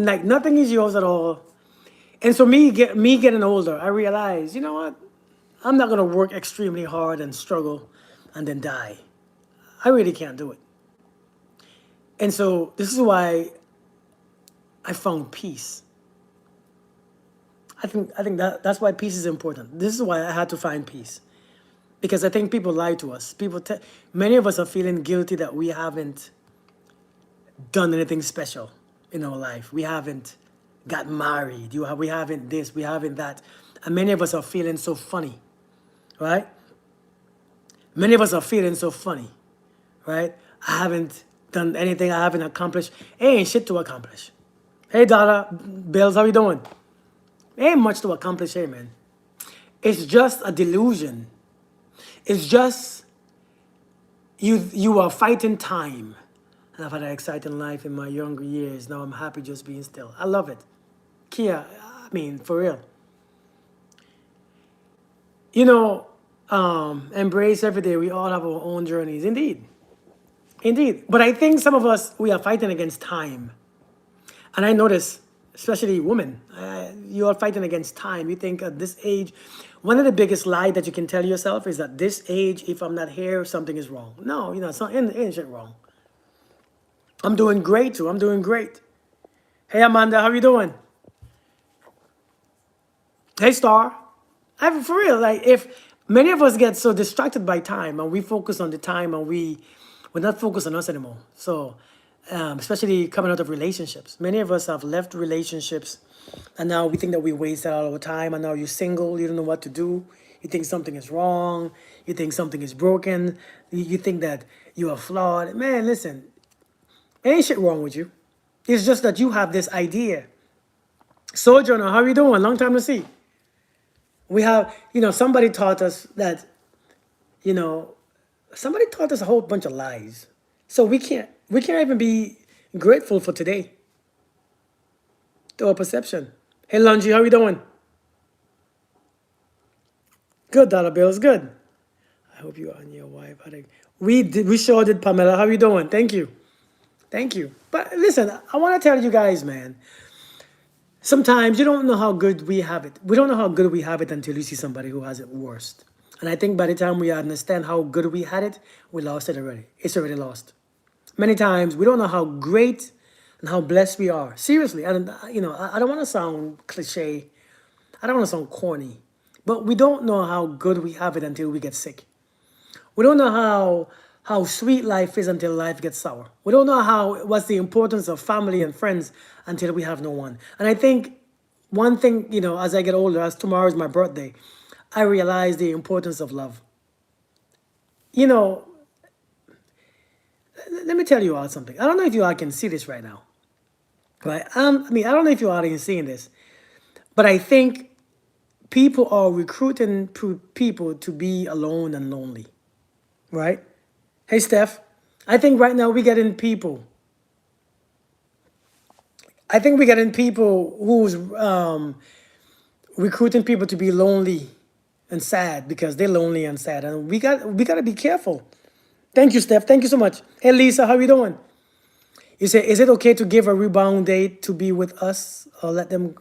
like nothing is yours at all. And so me getting older, I realized, you know what? I'm not gonna work extremely hard and struggle and then die. I really can't do it. And so this is why I found peace. I think that's why peace is important. This is why I had to find peace. Because I think people lie to us. Many of us are feeling guilty that we haven't done anything special in our life. We haven't got married. We haven't this, we haven't that. And many of us are feeling so funny, right? Many of us are feeling so funny, right? I haven't done anything. I haven't accomplished. Ain't shit to accomplish. Hey, Dada, Bills, how you doing? Ain't much to accomplish here, man. It's just a delusion. It's just you are fighting time. And I've had an exciting life in my younger years. Now I'm happy just being still. I love it. Kia, I mean, for real. You know, embrace every day. We all have our own journeys. Indeed. Indeed. But I think some of us, we are fighting against time. And I notice, especially women, you are fighting against time. You think at this age, one of the biggest lies that you can tell yourself is that this age, if I'm not here, something is wrong. No, it's not, ain't shit wrong. I'm doing great too. I'm doing great. Hey, Amanda, how you doing? Hey, Star. For real, like if many of us get so distracted by time and we focus on the time and we're not focused on us anymore. So, especially coming out of relationships, many of us have left relationships, and now we think that we wasted all our time. And now you're single, you don't know what to do. You think something is wrong. You think something is broken. You think that you are flawed. Man, listen, ain't shit wrong with you. It's just that you have this idea. Sojourner, how you doing? Long time to see. We have, somebody taught us that, you know, somebody taught us a whole bunch of lies. So we can't even be grateful for today, to our perception. Hey, Lungy, how you doing? Good, Dollar Bills, good. I hope you and your wife. We sure did, Pamela. How you doing? Thank you. Thank you. But listen, I want to tell you guys, man, sometimes you don't know how good we have it. We don't know how good we have it until you see somebody who has it worst. And I think by the time we understand how good we had it, we lost it already. It's already lost. Many times we don't know how great and how blessed we are. Seriously, I don't want to sound cliche. I don't want to sound corny, but we don't know how good we have it until we get sick. We don't know how sweet life is until life gets sour. We don't know what's the importance of family and friends until we have no one. And I think one thing, as I get older, as tomorrow is my birthday, I realize the importance of love. You know, let me tell you all something. I don't know if you all can see this right now, right? I don't know if you all are seeing this, but I think people are recruiting people to be alone and lonely, right? Hey, Steph. I think right now we get in people. I think we get in people who's recruiting people to be lonely and sad because they're lonely and sad, and we got to be careful. Thank you, Steph. Thank you so much. Hey, Lisa, how you doing? You say, is it okay to give a rebound date to be with us, or let them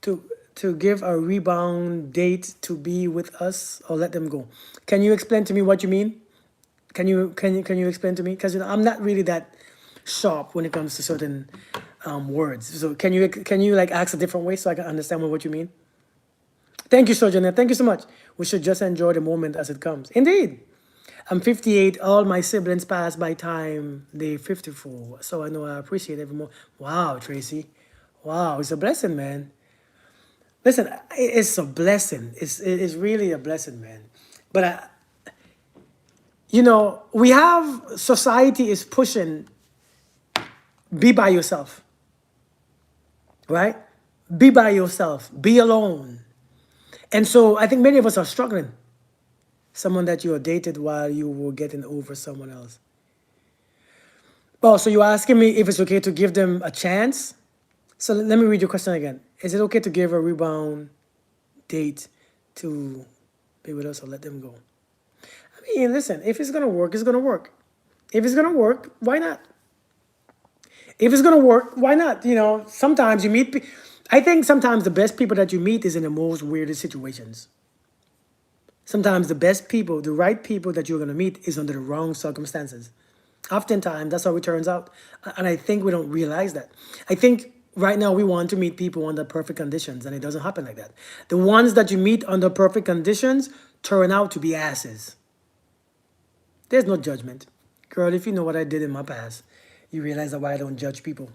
to to give a rebound date to be with us, or let them go? Can you explain to me what you mean? Can you explain to me? Because I'm not really that sharp when it comes to certain words. So can you like ask a different way so I can understand what you mean? Thank you, Sojourner. Thank you so much. We should just enjoy the moment as it comes. Indeed. I'm 58. All my siblings passed by time they're 54. So I know I appreciate every more. Wow, Tracy. Wow, it's a blessing, man. Listen, it's a blessing. It's really a blessing, man. But we have society is pushing be by yourself, right? Be by yourself. Be alone. And so I think many of us are struggling. Someone that you dated while you were getting over someone else. Well, so you're asking me if it's okay to give them a chance? So let me read your question again. Is it okay to give a rebound date to be with us or let them go? I mean, listen, if it's going to work, it's going to work. If it's going to work, why not? If it's gonna work, why not? Sometimes you meet. I think sometimes the best people that you meet is in the most weirdest situations. Sometimes the best people, the right people that you're gonna meet, is under the wrong circumstances. Oftentimes, that's how it turns out, and I think we don't realize that. I think right now we want to meet people under perfect conditions, and it doesn't happen like that. The ones that you meet under perfect conditions turn out to be asses. There's no judgment. Girl, if you know what I did in my past, you realize that why I don't judge people,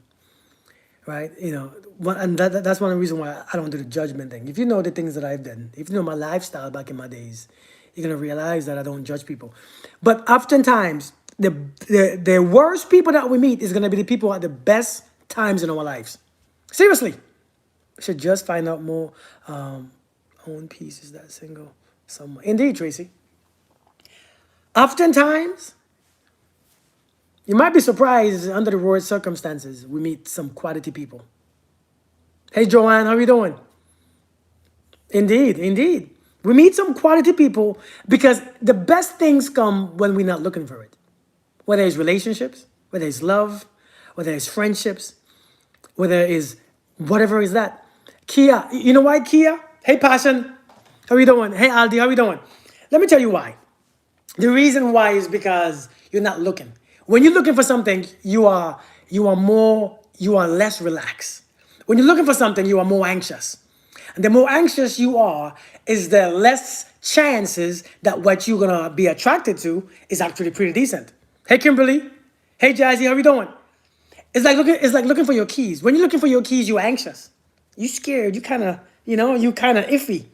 right? And that's one of the reasons why I don't do the judgment thing. If you know the things that I've done, if you know my lifestyle back in my days, you're going to realize that I don't judge people. But oftentimes, the worst people that we meet is going to be the people at the best times in our lives. Seriously. We should just find out more. Own peace is that single. Someone. Indeed, Tracy. Oftentimes, you might be surprised under the worst circumstances, we meet some quality people. Hey, Joanne, how are you doing? Indeed, indeed. We meet some quality people because the best things come when we're not looking for it. Whether it's relationships, whether it's love, whether it's friendships, whether it's whatever is that. Kia, you know why, Kia? Hey, Passion, how are you doing? Hey, Aldi, how are you doing? Let me tell you why. The reason why is because you're not looking. When you're looking for something, you are less relaxed. When you're looking for something, you are more anxious. And the more anxious you are, is the less chances that what you're gonna be attracted to is actually pretty decent. Hey, Kimberly. Hey, Jazzy, how are you doing? It's like looking for your keys. When you're looking for your keys, you're anxious. You're scared. You kind of iffy.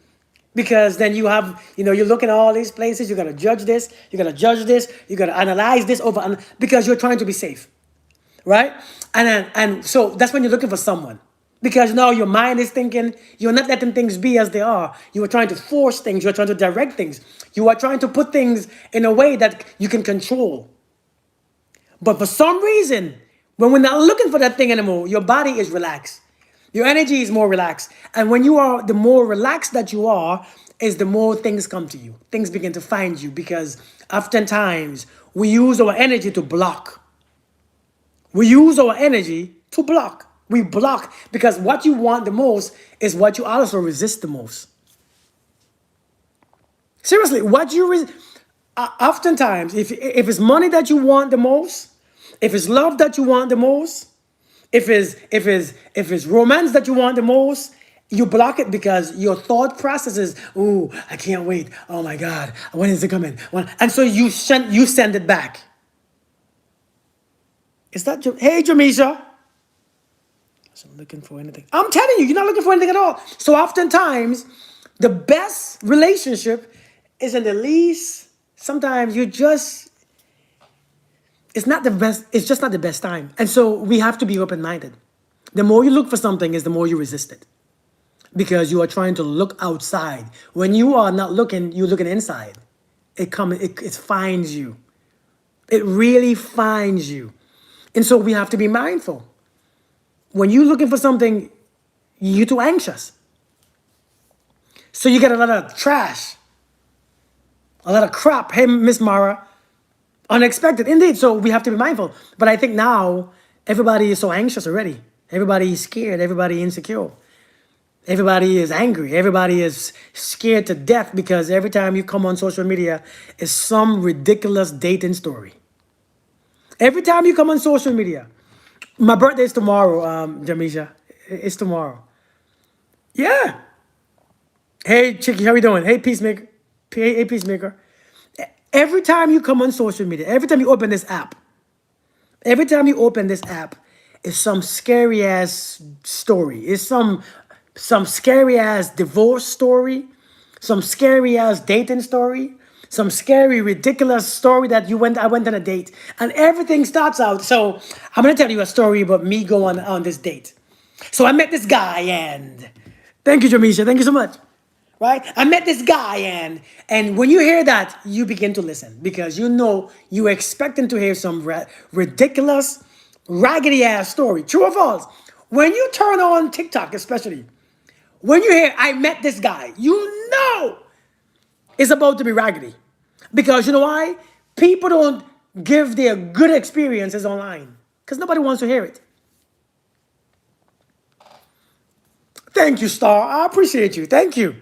Because then you have, you're looking at all these places, you got to judge this, you got to judge this, you got to analyze this because you're trying to be safe, right? And so that's when you're looking for someone. Because now your mind is thinking, you're not letting things be as they are. You are trying to force things, you're trying to direct things. You are trying to put things in a way that you can control. But for some reason, when we're not looking for that thing anymore, your body is relaxed. Your energy is more relaxed. And when the more relaxed that you are, is the more things come to you. Things begin to find you because oftentimes we use our energy to block. We use our energy to block. We block because what you want the most is what you also resist the most. Seriously, oftentimes, if it's money that you want the most, if it's love that you want the most, if it's romance that you want the most, you block it because your thought process is, "Ooh, I can't wait. Oh my God, when is it coming?" And so you send it back. Is that hey, Jamisha? I wasn't looking for anything. I'm telling you, you're not looking for anything at all. So oftentimes, the best relationship is in the least. Sometimes it's not the best, it's just not the best time. And so we have to be open-minded. The more you look for something is the more you resist it. Because you are trying to look outside. When you are not looking, you're looking inside. It finds you. It really finds you. And so we have to be mindful. When you're looking for something, you're too anxious. So you get a lot of trash. A lot of crap. Hey, Miss Mara. Unexpected, indeed. So we have to be mindful. But I think now everybody is so anxious already. Everybody is scared. Everybody insecure. Everybody is angry. Everybody is scared to death because every time you come on social media, it's some ridiculous dating story. Every time you come on social media, my birthday is tomorrow, Jamisha. It's tomorrow. Yeah. Hey, Chicky, how you doing? Hey, Peacemaker. Hey, Peacemaker. Every time you come on social media, every time you open this app, it's some scary ass story. It's some scary ass divorce story, some scary ass dating story, some scary ridiculous story that I went on a date, and everything starts out. So I'm gonna tell you a story about me going on this date. So I met this guy, and thank you, Jamisha. Thank you so much. Right? I met this guy, and when you hear that, you begin to listen because you're expecting to hear some ridiculous, raggedy ass story. True or false? When you turn on TikTok, especially, when you hear I met this guy, you know it's about to be raggedy. Because you know why? People don't give their good experiences online because nobody wants to hear it. Thank you, Star. I appreciate you. Thank you.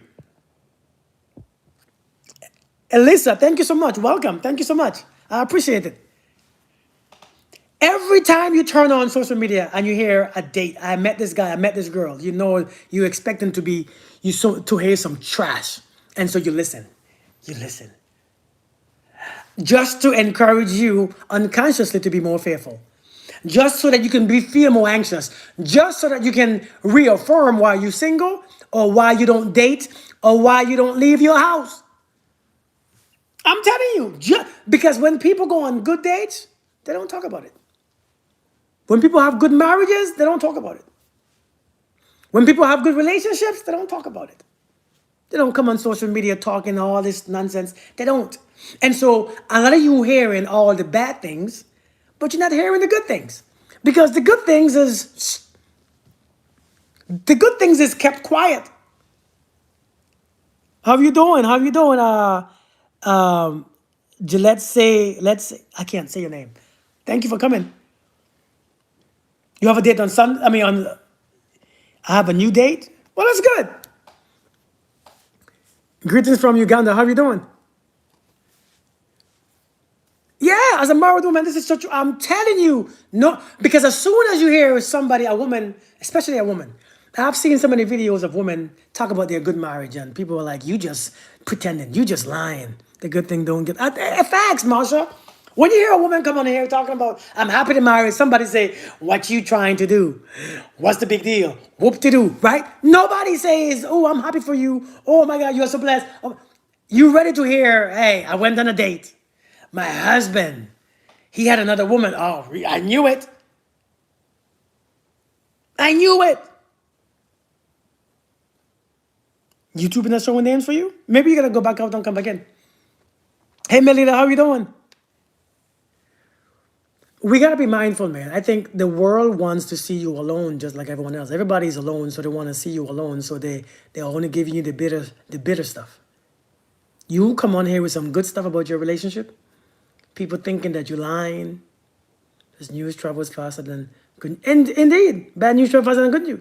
Elisa, thank you so much. Welcome. Thank you so much. I appreciate it. Every time you turn on social media and you hear a date, I met this guy, I met this girl, you know, you expect them to be, to hear some trash. And so you listen. You listen. Just to encourage you unconsciously to be more fearful. Just so that you can feel more anxious. Just so that you can reaffirm why you're single or why you don't date or why you don't leave your house. I'm telling you, because when people go on good dates, they don't talk about it. When people have good marriages, they don't talk about it. When people have good relationships, they don't talk about it. They don't come on social media talking all this nonsense. They don't. And so a lot of you hearing all the bad things, but you're not hearing the good things. Because the good things is kept quiet. How you doing? How you doing? Let's say, I can't say your name. Thank you for coming. You have a date on Sunday? I have a new date? Well, that's good. Greetings from Uganda. How you doing? Yeah, as a married woman, this is so true. I'm telling you, no, because as soon as you hear somebody, a woman, especially a woman, I've seen so many videos of women talk about their good marriage, and people are like, "You just pretending, you just lying. The good thing don't get." Facts, Marsha. When you hear a woman come on here talking about, "I'm happy to marry," somebody say, "What you trying to do? What's the big deal? Whoop to do, right?" Nobody says, "Oh, I'm happy for you. Oh my God, you are so blessed." Oh, you ready to hear? Hey, I went on a date. My husband, he had another woman. Oh, I knew it. I knew it. YouTube not showing names for you? Maybe you gotta go back out and come back in. Hey, Melita, how you doing? We gotta be mindful, man. I think the world wants to see you alone, just like everyone else. Everybody's alone, so they want to see you alone. So they're only giving you the bitter stuff. You come on here with some good stuff about your relationship. People thinking that you're lying. This news travels faster than good. And indeed, bad news travels faster than good news.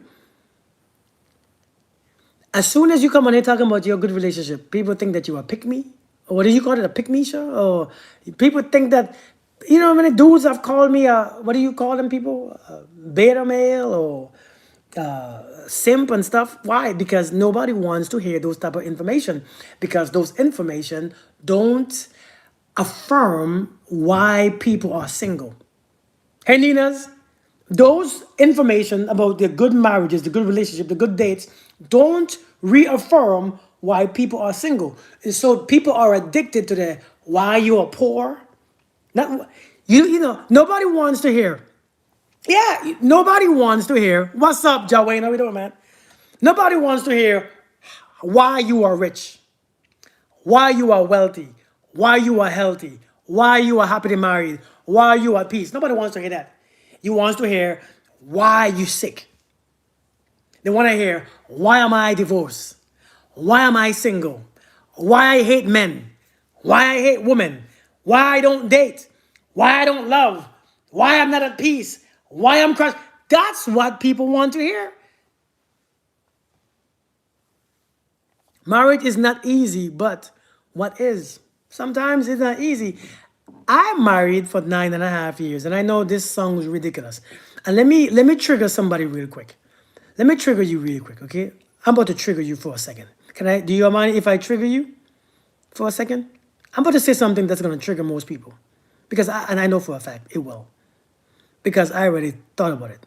As soon as you come on here talking about your good relationship, people think that you are pick me. Or what do you call it, a pick me show? Or people think that, you know how many dudes have called me what do you call them people? Beta male or simp and stuff. Why? Because nobody wants to hear those type of information. Because those information don't affirm why people are single. Hey, Ninas, those information about the good marriages, the good relationship, the good dates, don't reaffirm why people are single. And so people are addicted to the why you are poor. Not you know, nobody wants to hear. Yeah, nobody wants to hear. What's up, Jawayne? How we doing, man? Nobody wants to hear why you are rich, why you are wealthy, why you are healthy, why you are happily married, why you are at peace. Nobody wants to hear that. You want to hear why you sick. They want to hear why am I divorced? Why am I single? Why I hate men? Why I hate women? Why I don't date? Why I don't love? Why I'm not at peace? Why I'm crushed? That's what people want to hear. Marriage is not easy, but what is? Sometimes it's not easy. I'm married for 9.5 years, and I know this song is ridiculous. And let me trigger somebody real quick. Let me trigger you real quick, okay? I'm about to trigger you for a second. Do you mind if I trigger you for a second? I'm about to say something that's gonna trigger most people. And I know for a fact it will. Because I already thought about it.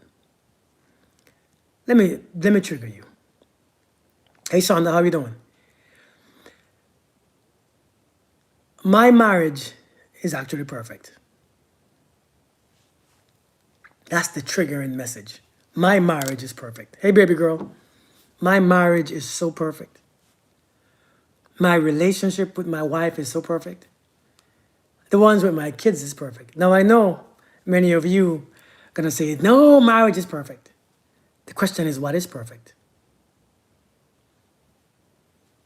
Let me trigger you. Hey Shonda, how you doing? My marriage is actually perfect. That's the triggering message. My marriage is perfect. Hey, baby girl. My marriage is so perfect. My relationship with my wife is so perfect. The ones with my kids is perfect. Now, I know many of you are going to say, no, marriage is perfect. The question is, what is perfect?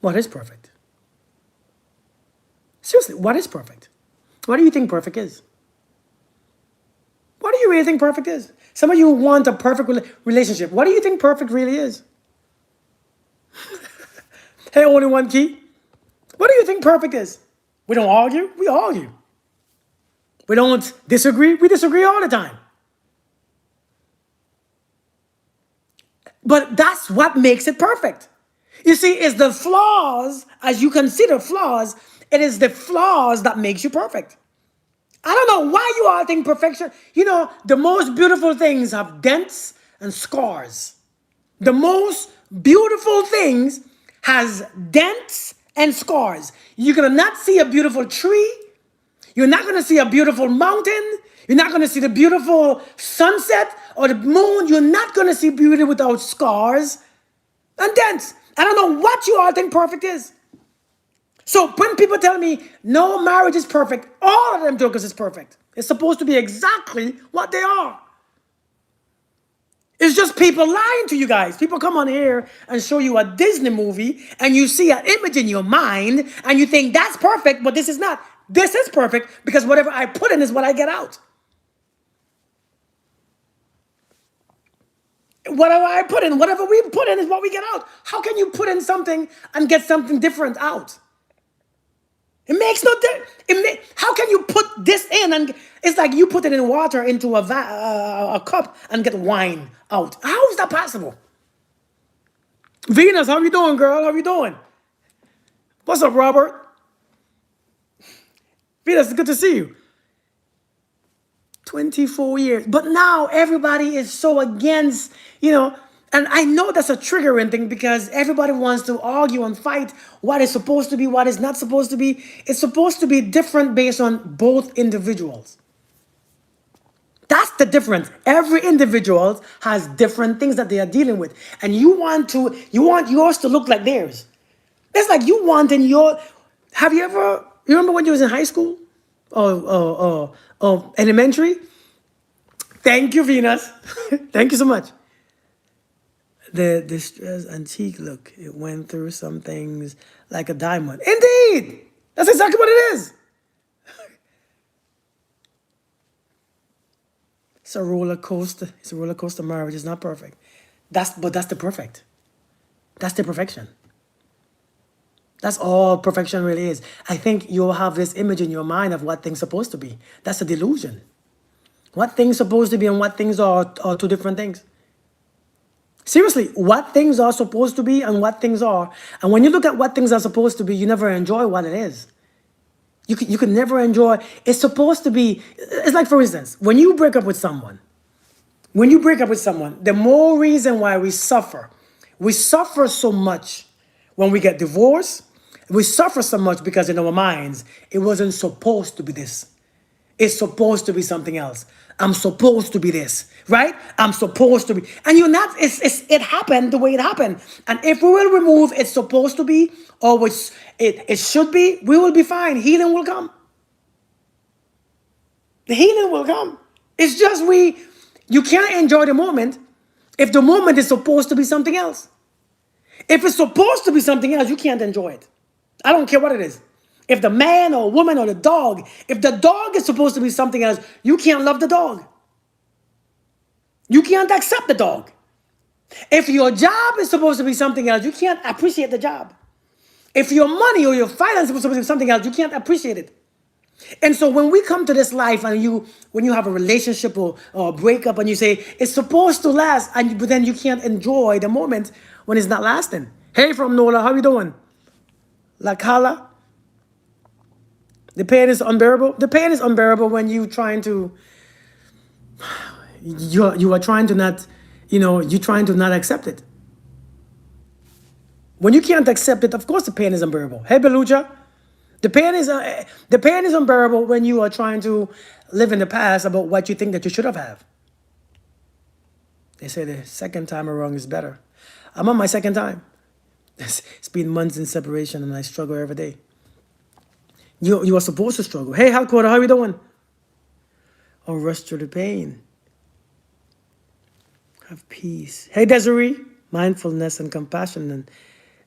What is perfect? Seriously, what is perfect? What do you think perfect is? What do you really think perfect is? Some of you want a perfect relationship. What do you think perfect really is? Hey, only one key. What do you think perfect is? We don't argue. We argue. We don't disagree. We disagree all the time. But that's what makes it perfect. You see, it's the flaws, as you consider flaws, it is the flaws that makes you perfect. I don't know why you all think perfection. You know, the most beautiful things have dents and scars. The most beautiful things has dents and scars. You're gonna not see a beautiful tree. You're not gonna see a beautiful mountain. You're not gonna see the beautiful sunset or the moon. You're not gonna see beauty without scars and dents. I don't know what you all think perfect is. So when people tell me no marriage is perfect, all of them jokers is perfect. It's supposed to be exactly what they are. It's just people lying to you guys. People come on here and show you a Disney movie and you see an image in your mind and you think that's perfect, but this is not. This is perfect because whatever I put in is what I get out. Whatever I put in, whatever we put in is what we get out. How can you put in something and get something different out? It makes no difference. How can you put this in and it's like you put it in water into a cup and get wine out? How is that possible? Venus, how you doing, girl? How you doing? What's up, Robert? Venus, it's good to see you. 24 years. But now everybody is so against, and I know that's a triggering thing because everybody wants to argue and fight what is supposed to be, what is not supposed to be. It's supposed to be different based on both individuals. That's the difference. Every individual has different things that they are dealing with. And you want yours to look like theirs. It's like you want in your, you remember when you was in high school? Or elementary? Thank you, Venus. Thank you so much. The distress antique look. It went through some things like a diamond. Indeed! That's exactly what it is. It's a roller coaster. It's a roller coaster marriage. It's not perfect. But that's the perfect. That's the perfection. That's all perfection really is. I think you'll have this image in your mind of what things supposed to be. That's a delusion. What things supposed to be and what things are two different things. Seriously, what things are supposed to be and what things are. And when you look at what things are supposed to be, you never enjoy what it is. You can never enjoy. It's supposed to be, it's like, for instance, when you break up with someone, the more reason why we suffer so much when we get divorced. We suffer so much because in our minds, it wasn't supposed to be this. It's supposed to be something else. I'm supposed to be this, right? I'm supposed to be. And you're not, it happened the way it happened. And if we will remove it's supposed to be or which it should be, we will be fine. Healing will come. The healing will come. It's just you can't enjoy the moment if the moment is supposed to be something else. If it's supposed to be something else, you can't enjoy it. I don't care what it is. If the man or woman or the dog, if the dog is supposed to be something else, you can't love the dog. You can't accept the dog. If your job is supposed to be something else, you can't appreciate the job. If your money or your finance is supposed to be something else, you can't appreciate it. And so when we come to this life and when you have a relationship or a breakup and you say, it's supposed to last, but then you can't enjoy the moment when it's not lasting. Hey from Nola, how you doing? La Cala? The pain is unbearable. The pain is unbearable when you are trying to not, you're trying to not accept it. When you can't accept it, of course the pain is unbearable. Hey Beluja, the pain is unbearable when you are trying to live in the past about what you think that you should have had. They say the second time around is better. I'm on my second time. It's been months in separation and I struggle every day. You are supposed to struggle. Hey, Halquota, how you doing? Or rush through the pain. Have peace. Hey, Desiree. Mindfulness and compassion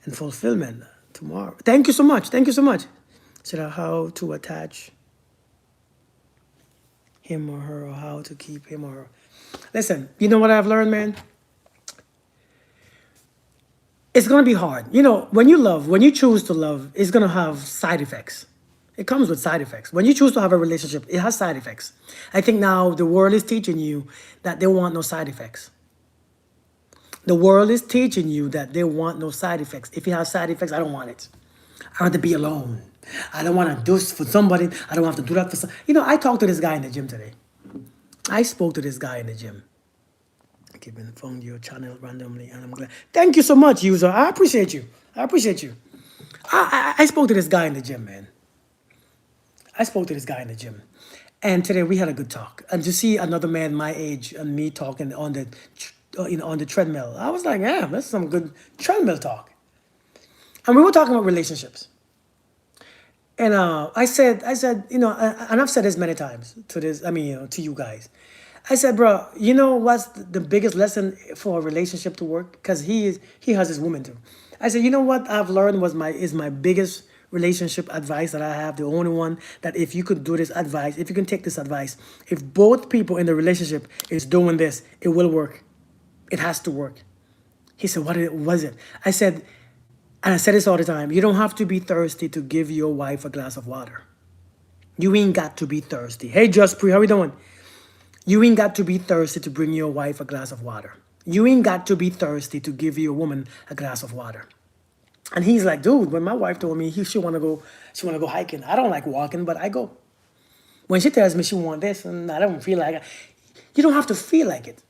and fulfillment tomorrow. Thank you so much. Thank you so much. So how to attach him or her or how to keep him or her. Listen, you know what I've learned, man? It's going to be hard. When you choose to love, it's going to have side effects. It comes with side effects. When you choose to have a relationship, it has side effects. I think now the world is teaching you that they want no side effects. The world is teaching you that they want no side effects. If you have side effects, I don't want it. I want to be alone. I don't want to do this for somebody. I don't have to do that for some. I talked to this guy in the gym today. I spoke to this guy in the gym. I keep found your channel randomly, and I'm glad. Thank you so much, user. I appreciate you. I appreciate you. I spoke to this guy in the gym, man. I spoke to this guy in the gym. And today we had a good talk. And to see another man my age and me talking on the treadmill, I was like, yeah, that's some good treadmill talk. And we were talking about relationships. And I said, and I've said this many times to you guys. I said, bro, you know what's the biggest lesson for a relationship to work? Because he has his woman too. I said, you know what I've learned is my biggest relationship advice that I have, the only one that if you could do this advice, if you can take this advice, if both people in the relationship is doing this, it will work. It has to work. He said, what was it? I said, and I say this all the time, you don't have to be thirsty to give your wife a glass of water. You ain't got to be thirsty. Hey, Just Pre, how we doing? You ain't got to be thirsty to bring your wife a glass of water. You ain't got to be thirsty to give your woman a glass of water. And he's like, dude, when my wife told me she wanna go hiking, I don't like walking, but I go. When she tells me she want this and I don't feel like it, you don't have to feel like it.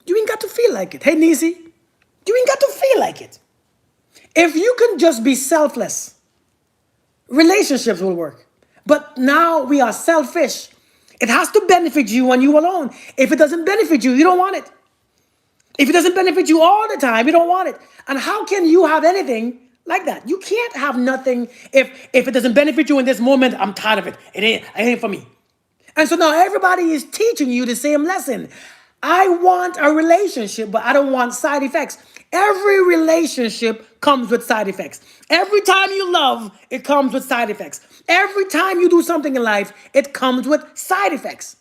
You ain't got to feel like it. Hey, Nisi, you ain't got to feel like it. If you can just be selfless, relationships will work. But now we are selfish. It has to benefit you when you alone. If it doesn't benefit you, you don't want it. If it doesn't benefit you all the time, you don't want it. And how can you have anything like that? You can't have nothing if it doesn't benefit you in this moment. I'm tired of it. It ain't for me. And so now everybody is teaching you the same lesson. I want a relationship, but I don't want side effects. Every relationship comes with side effects. Every time you love, it comes with side effects. Every time you do something in life, it comes with side effects.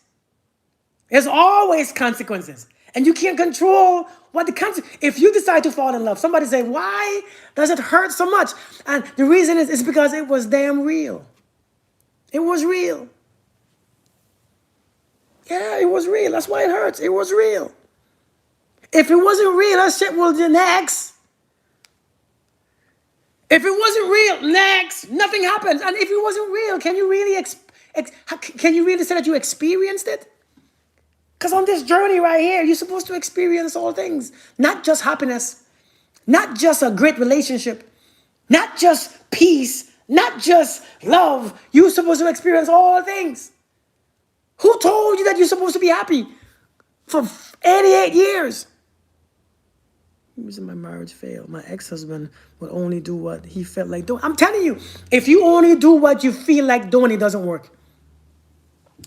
There's always consequences. And you can't control what the consequences. If you decide to fall in love, somebody say, why does it hurt so much? And the reason is because it was damn real. It was real. Yeah, it was real. That's why it hurts. It was real. If it wasn't real, that shit will be next. If it wasn't real, next. Nothing happens. And if it wasn't real, can you really say that you experienced it? Because on this journey right here, you're supposed to experience all things. Not just happiness. Not just a great relationship. Not just peace. Not just love. You're supposed to experience all things. Who told you that you're supposed to be happy for 88 years? The reason my marriage failed. My ex-husband would only do what he felt like doing. I'm telling you, if you only do what you feel like doing, it doesn't work.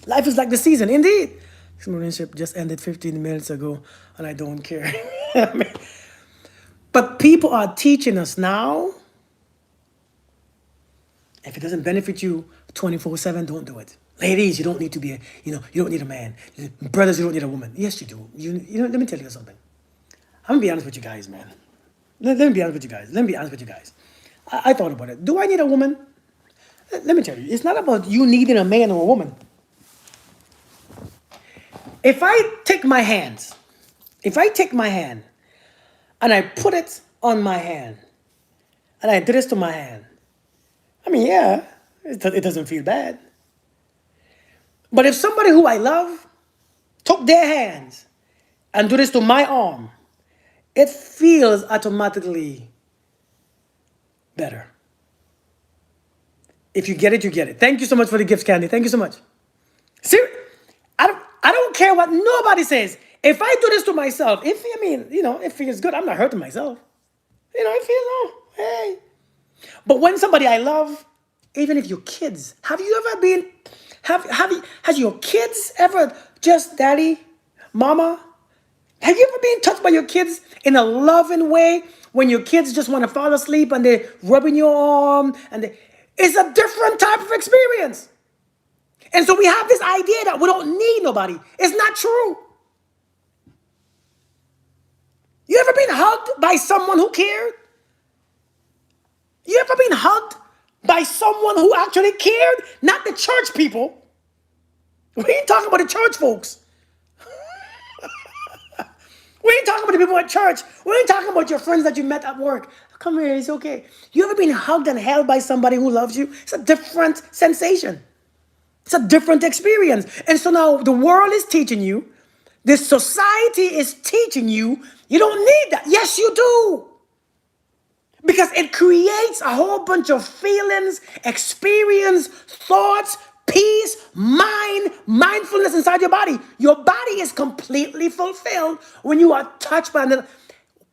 Life is like the season, indeed. This relationship just ended 15 minutes ago, and I don't care. But people are teaching us now, if it doesn't benefit you 24/7, don't do it. Ladies, you don't need to be you don't need a man. Brothers, you don't need a woman. Yes, you do. Let me tell you something. I'm gonna be honest with you guys, man. Let me be honest with you guys. I thought about it. Do I need a woman? Let me tell you, it's not about you needing a man or a woman. If I take my hand and I put it on my hand, and I do this to my hand, I mean, yeah, it doesn't feel bad. But if somebody who I love took their hands and do this to my arm, it feels automatically better. If you get it, you get it. Thank you so much for the gifts, Candy. Thank you so much. See, I don't care what nobody says. If I do this to myself, it feels good. I'm not hurting myself. It feels, hey. But when somebody I love, even if your kids, has your kids ever just daddy, mama? Have you ever been touched by your kids in a loving way when your kids just want to fall asleep and they're rubbing your arm it's a different type of experience. And so we have this idea that we don't need nobody. It's not true. You ever been hugged by someone who cared? You ever been hugged by someone who actually cared? Not the church people. We ain't talking about the church folks. We ain't talking about the people at church. We ain't talking about your friends that you met at work. Come here, it's okay. You ever been hugged and held by somebody who loves you? It's a different sensation. It's a different experience. And so now the world is teaching you, this society is teaching you, you don't need that. Yes, you do. Because it creates a whole bunch of feelings, experience, thoughts, peace, mindfulness inside your body. Your body is completely fulfilled when you are touched by another.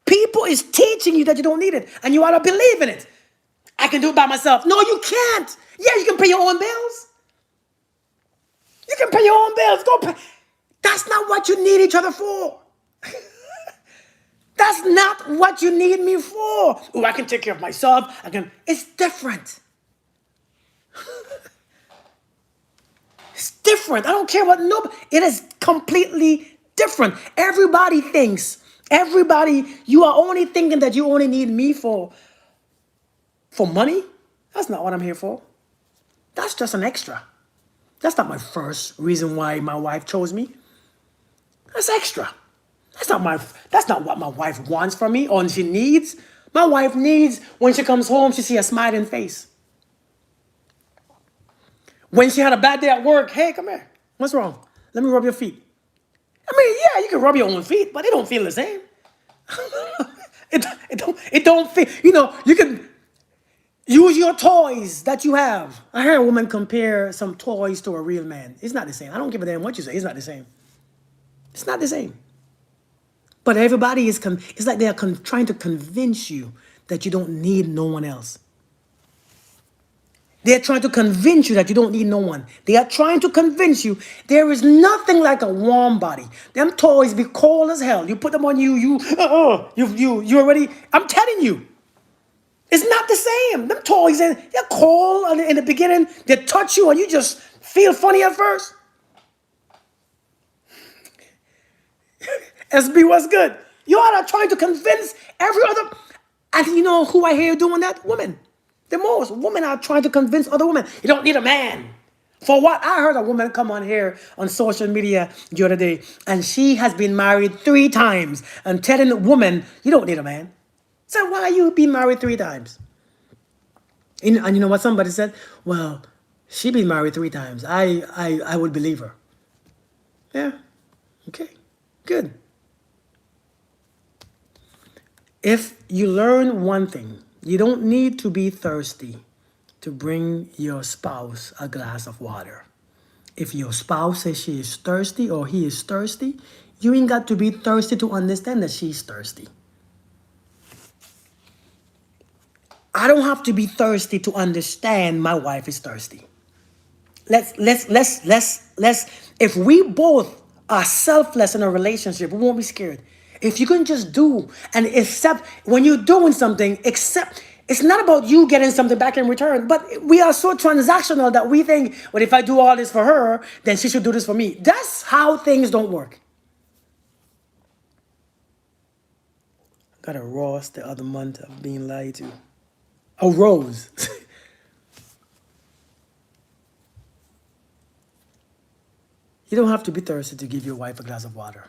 People is teaching you that you don't need it, and you ought to believe in it. I can do it by myself. No, you can't. Yeah, you can pay your own bills. You can pay your own bills. Go pay. That's not what you need each other for. That's not what you need me for. Oh, I can take care of myself. It's different. It's different. I don't care what nobody. It is completely different. You are only thinking that you only need me for money. That's not what I'm here for. That's just an extra. That's not my first reason why my wife chose me. That's extra. That's not what my wife wants from me or she needs. My wife needs when she comes home, she see a smiling face. When she had a bad day at work, hey, come here. What's wrong? Let me rub your feet. I mean, yeah, you can rub your own feet, but they don't feel the same. it don't feel, you can use your toys that you have. I heard a woman compare some toys to a real man. It's not the same. I don't give a damn what you say. It's not the same. It's not the same. But everybody it's like they're trying to convince you that you don't need no one else. They're trying to convince you that you don't need no one. They are trying to convince you there is nothing like a warm body. Them toys be cold as hell. You put them on you already, I'm telling you, it's not the same. Them toys, they're cold in the beginning. They touch you and you just feel funny at first. SB, what's good? You are trying to convince every other, and you know who I hear doing that? Women. The most women are trying to convince other women, you don't need a man. For what? I heard a woman come on here on social media the other day, and she has been married 3 times, and telling a woman, you don't need a man. So why you been married 3 times? And you know what somebody said? Well, she been married 3 times. I would believe her. Yeah. Okay. Good. If you learn one thing, you don't need to be thirsty to bring your spouse a glass of water. If your spouse says she is thirsty or he is thirsty, you ain't got to be thirsty to understand that she's thirsty. I don't have to be thirsty to understand my wife is thirsty. Let's if we both are selfless in a relationship, we won't be scared. If you can just do and accept when you're doing something, accept it's not about you getting something back in return, but we are so transactional that we think, well, if I do all this for her, then she should do this for me. That's how things don't work. Got a rose the other month of being lied to. A rose. You don't have to be thirsty to give your wife a glass of water.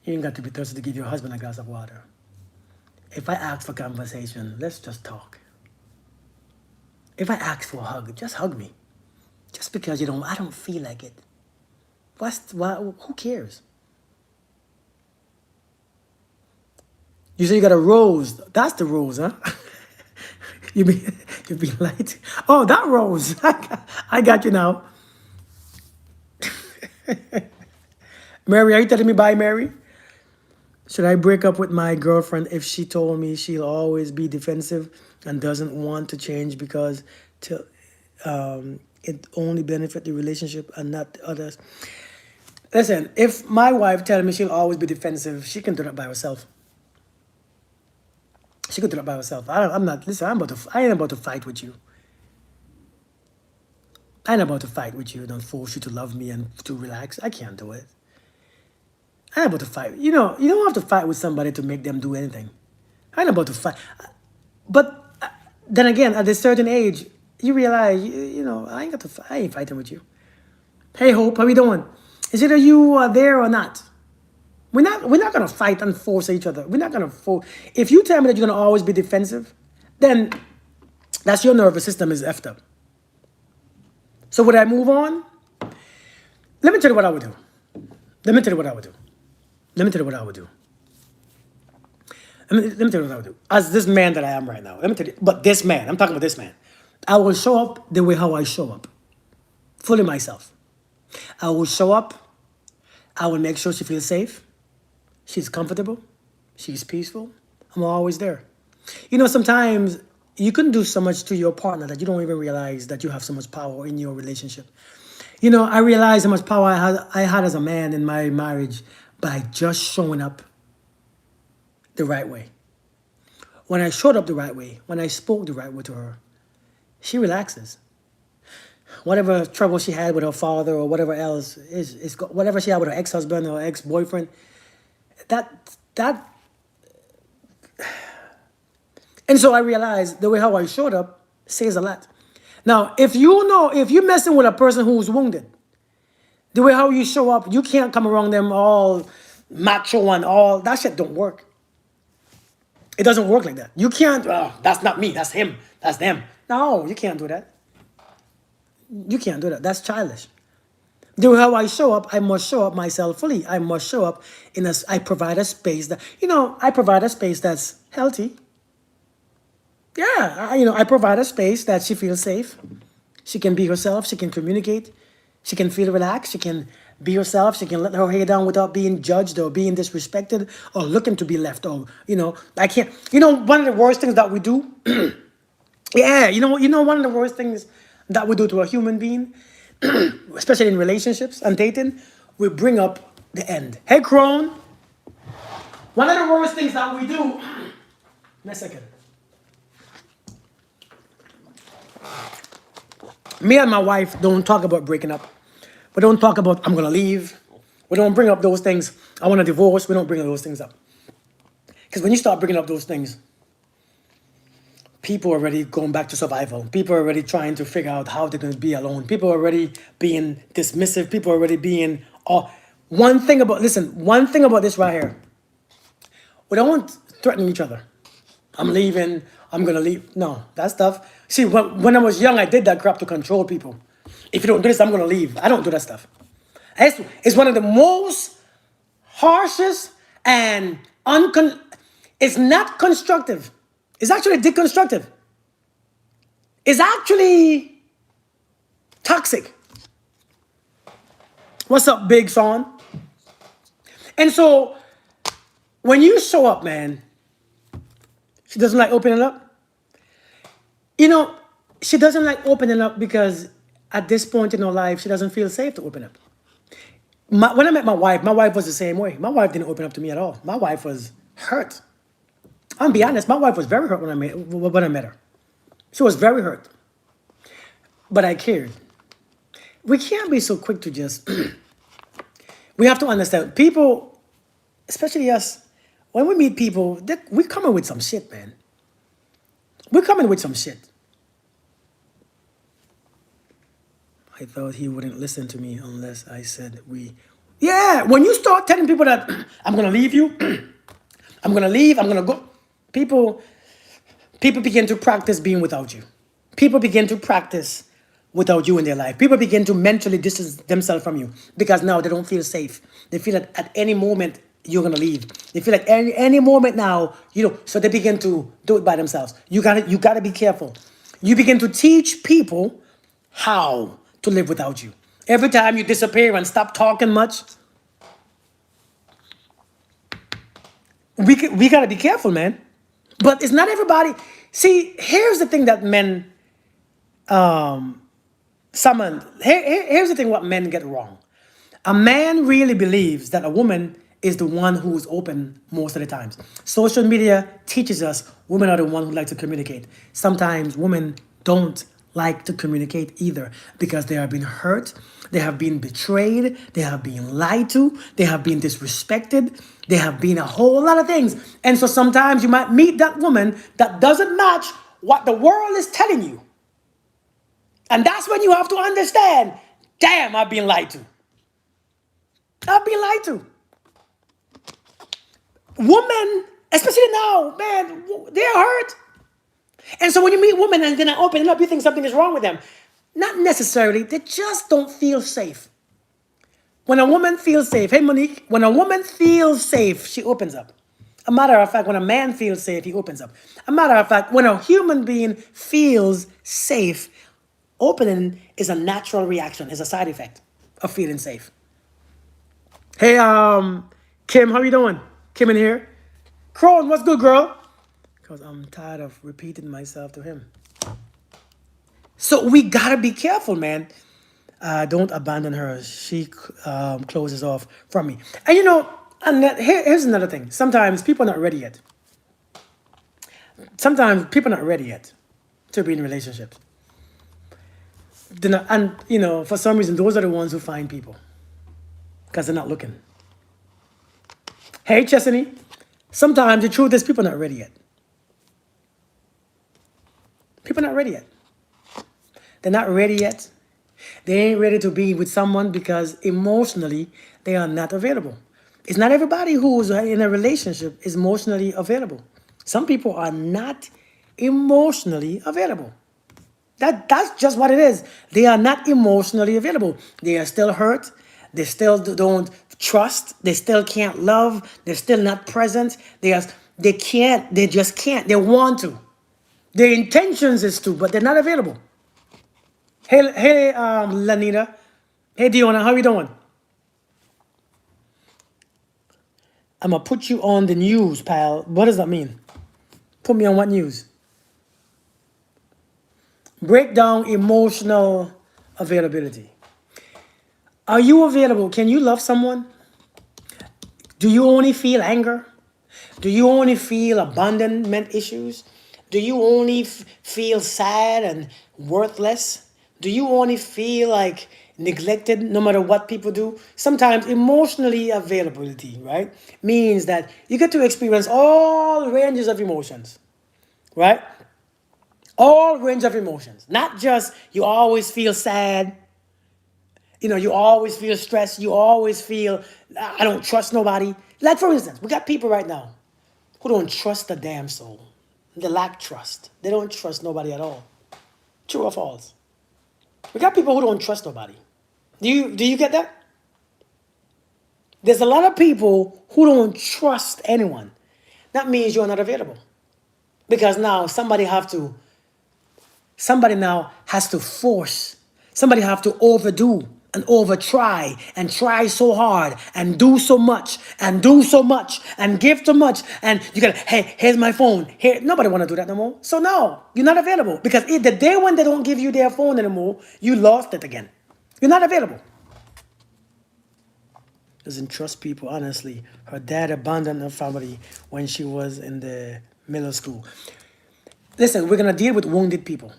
You ain't got to be thirsty to give your husband a glass of water. If I ask for conversation, let's just talk. If I ask for a hug, just hug me. Just because I don't feel like it. Who cares? You say you got a rose. That's the rose, huh? you be light. Oh, that rose. I got you now. Mary, are you telling me bye, Mary? Should I break up with my girlfriend if she told me she'll always be defensive and doesn't want to change because it only benefit the relationship and not the others? Listen, if my wife tells me she'll always be defensive, she can do that by herself. She can do that by herself. I'm not. Listen, I ain't about to fight with you. I ain't about to fight with you. Don't force you to love me and to relax. I can't do it. I ain't about to fight. You know, you don't have to fight with somebody to make them do anything. I ain't about to fight. But then again, at a certain age, you realize, you know, I ain't got to. I ain't fighting with you. Hey, Hope, how we doing? Is either you are there or not? We're not gonna fight and force each other. We're not gonna force. If you tell me that you're gonna always be defensive, then that's your nervous system is effed up. So would I move on? Let me tell you what I would do. Let me tell you what I would do. Let me tell you what I would do. Let me tell you what I would do. As this man that I am right now, let me tell you. But this man, I'm talking about this man. I will show up the way how I show up, fully myself. I will show up. I will make sure she feels safe. She's comfortable. She's peaceful. I'm always there. You know, sometimes you can do so much to your partner that you don't even realize that you have so much power in your relationship. You know, I realized how much power I had as a man in my marriage by just showing up the right way. When I showed up the right way, when I spoke the right way to her, she relaxes. Whatever trouble she had with her father or whatever else whatever she had with her ex-husband or ex-boyfriend, that and so I realized the way how I showed up says a lot. Now, if you're messing with a person who's wounded, the way how you show up, you can't come around them all macho and all that shit don't work. It doesn't work like that. You can't, oh, that's not me, that's him, that's them. No, you can't do that. You can't do that. That's childish. The way how I show up, I must show up myself fully. I must show up I provide a space I provide a space that's healthy. Yeah, I provide a space that she feels safe. She can be herself. She can communicate. She can feel relaxed. She can be herself. She can let her hair down without being judged or being disrespected or looking to be left. Or, I can't. One of the worst things that we do, yeah, one of the worst things that we do to a human being, especially in relationships and dating, we bring up the end. Hey, Crone. One of the worst things that we do, in a second. Me and my wife don't talk about breaking up. We don't talk about I'm going to leave. We don't bring up those things. I want a divorce. We don't bring those things up. Because when you start bringing up those things, people are already going back to survival. People are already trying to figure out how they're going to be alone. People are already being dismissive. People are already being... one thing about this right here. We don't threaten each other. I'm leaving. I'm going to leave. No, that stuff. See, when I was young, I did that crap to control people. If you don't do this, I'm going to leave. I don't do that stuff. It's one of the most harshest and it's not constructive. It's actually deconstructive. It's actually toxic. What's up, Big Sean? And so, when you show up, man, she doesn't like opening up. She doesn't like opening up because at this point in her life, she doesn't feel safe to open up. When I met my wife was the same way. My wife didn't open up to me at all. My wife was hurt. I'm gonna be honest, my wife was very hurt when I met her. She was very hurt. But I cared. We can't be so quick to just... We have to understand, people, especially us, when we meet people, we're coming with some shit, man. We're coming with some shit. I thought he wouldn't listen to me unless I said we... Yeah, when you start telling people that I'm going to leave you, I'm going to leave, I'm going to go... People begin to practice being without you. People begin to practice without you in their life. People begin to mentally distance themselves from you because now they don't feel safe. They feel that at any moment you're going to leave. They feel like any moment now, so they begin to do it by themselves. You got to be careful. You begin to teach people how to live without you. Every time you disappear and stop talking much, we got to be careful, man. But it's not everybody. See, here's the thing that men here's the thing what men get wrong. A man really believes that a woman is the one who's open most of the times. Social media teaches us women are the one who like to communicate. Sometimes women don't like to communicate either, because they have been hurt, they have been betrayed, they have been lied to, they have been disrespected, they have been a whole lot of things. And so sometimes you might meet that woman that doesn't match what the world is telling you. And that's when you have to understand, damn, I've been lied to. I've been lied to. Women, especially now, man, they're hurt. And so when you meet women and then I open it up, you think something is wrong with them. Not necessarily. They just don't feel safe. When a woman feels safe, hey Monique, when a woman feels safe, she opens up. A matter of fact, when a man feels safe, he opens up. A matter of fact, when a human being feels safe, opening is a natural reaction, is a side effect of feeling safe. Hey, Kim, how you doing? Kim in here. Crone, what's good, girl? Because I'm tired of repeating myself to him. So we gotta be careful, man. Don't abandon her. She closes off from me. And you know, here's another thing. Sometimes people are not ready yet. Sometimes people are not ready yet to be in relationships. And you know, for some reason, those are the ones who find people because they're not looking. Hey, Chesney. Sometimes the truth is people are not ready yet. People are not ready yet. They're not ready yet. They ain't ready to be with someone because emotionally they are not available. It's not everybody who's in a relationship is emotionally available. Some people are not emotionally available. That's just what it is. They are not emotionally available. They are still hurt. They still don't trust. They still can't love. They're still not present. They can't. They just can't. They want to. Their intentions is to, but they're not available. Hey, Lanita. Hey, Diona, how you doing? I'm gonna put you on the news, pal. What does that mean? Put me on what news? Break down emotional availability. Are you available? Can you love someone? Do you only feel anger? Do you only feel abandonment issues? Do you only feel sad and worthless? Do you only feel like neglected no matter what people do? Sometimes emotionally availability, right, means that you get to experience all ranges of emotions, right? All range of emotions. Not just you always feel sad, you know, you always feel stressed, you always feel, I don't trust nobody. Like for instance, we got people right now who don't trust the damn soul. They lack trust. They don't trust nobody at all. True or false? We got people who don't trust nobody. Do you get that? There's a lot of people who don't trust anyone. That means you're not available. Because now somebody now has to force, somebody have to overdo and over try and try so hard and do so much and do so much and give so much and you gotta, hey, here's my phone. Here, nobody wanna do that no more. So no, you're not available because the day when they don't give you their phone anymore, you lost it again. You're not available. Doesn't trust people, honestly. Her dad abandoned her family when she was in the middle school. Listen, we're gonna deal with wounded people.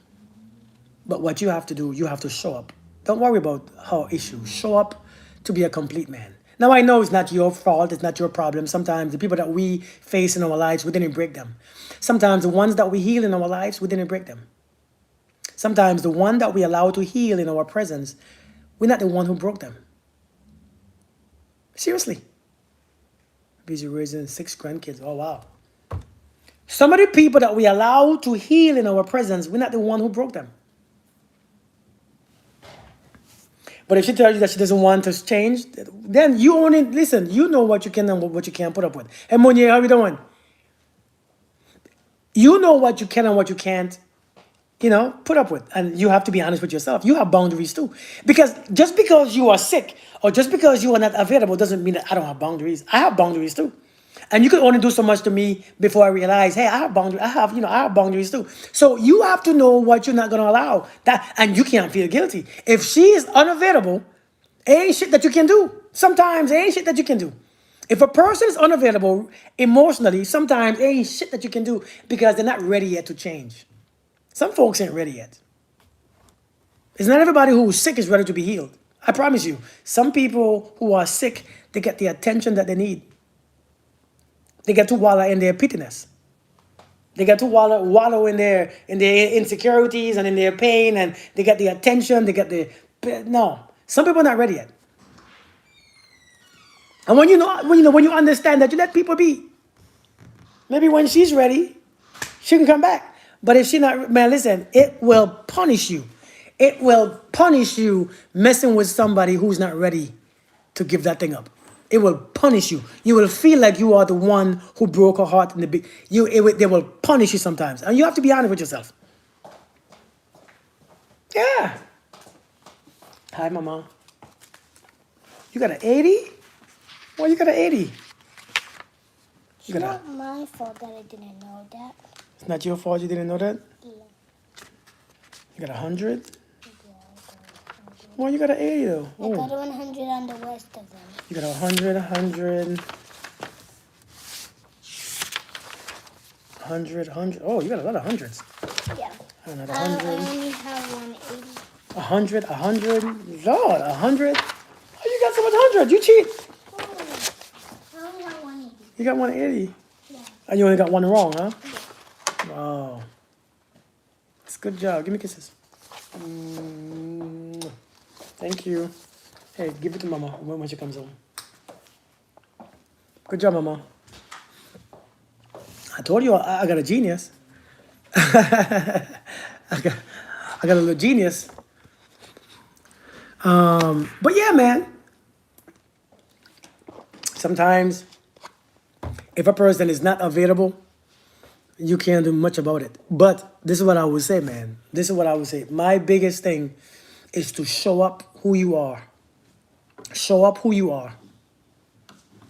But what you have to do, you have to show up. Don't worry about her issues. Show up to be a complete man. Now, I know it's not your fault. It's not your problem. Sometimes the people that we face in our lives, we didn't break them. Sometimes the ones that we heal in our lives, we didn't break them. Sometimes the one that we allow to heal in our presence, we're not the one who broke them. Seriously. Busy raising 6 grandkids. Oh, wow. Some of the people that we allow to heal in our presence, we're not the one who broke them. But if she tells you that she doesn't want to change, then you only, listen, you know what you can and what you can't put up with. Hey, Monier, how you doing? You know what you can and what you can't, put up with. And you have to be honest with yourself. You have boundaries too. Because just because you are sick or just because you are not available doesn't mean that I don't have boundaries. I have boundaries too. And you could only do so much to me before I realize, hey, I have boundaries. I have boundaries too. So you have to know what you're not going to allow. And you can't feel guilty. If she is unavailable, ain't shit that you can do. Sometimes ain't shit that you can do. If a person is unavailable emotionally, sometimes ain't shit that you can do because they're not ready yet to change. Some folks ain't ready yet. It's not everybody who's sick is ready to be healed. I promise you. Some people who are sick, they get the attention that they need. They get to wallow in their pittiness. They get to wallow in their insecurities and in their pain, and they get the attention. They get the no. Some people are not ready yet. And when you understand that, you let people be. Maybe when she's ready, she can come back. But if she's not, man, listen, it will punish you. It will punish you messing with somebody who's not ready to give that thing up. It will punish you. You will feel like you are the one who broke her heart in the big. They will punish you sometimes, and you have to be honest with yourself. Yeah. Hi, Mama. You got an 80? Well, you got an 80. It's not my fault that I didn't know that. It's not your fault you didn't know that? Yeah. You got 100? Yeah, Well, you got an 80 though. I got 100 on the rest of them. You got 100, 100. Oh, you got a lot of hundreds. Yeah. Another I 100. only have 180. 100. Lord, 100. Oh, you got so much 100. You cheat. I only got 180. You got 180. Yeah. And you only got one wrong, huh? Yeah. Wow. That's a good job. Give me kisses. Thank you. Hey, give it to Mama when she comes home. Good job, Mama. I told you I got a genius. I got a little genius. But yeah, man. Sometimes, if a person is not available, you can't do much about it. But this is what I would say, man. This is what I would say. My biggest thing is to show up who you are. Show up who you are.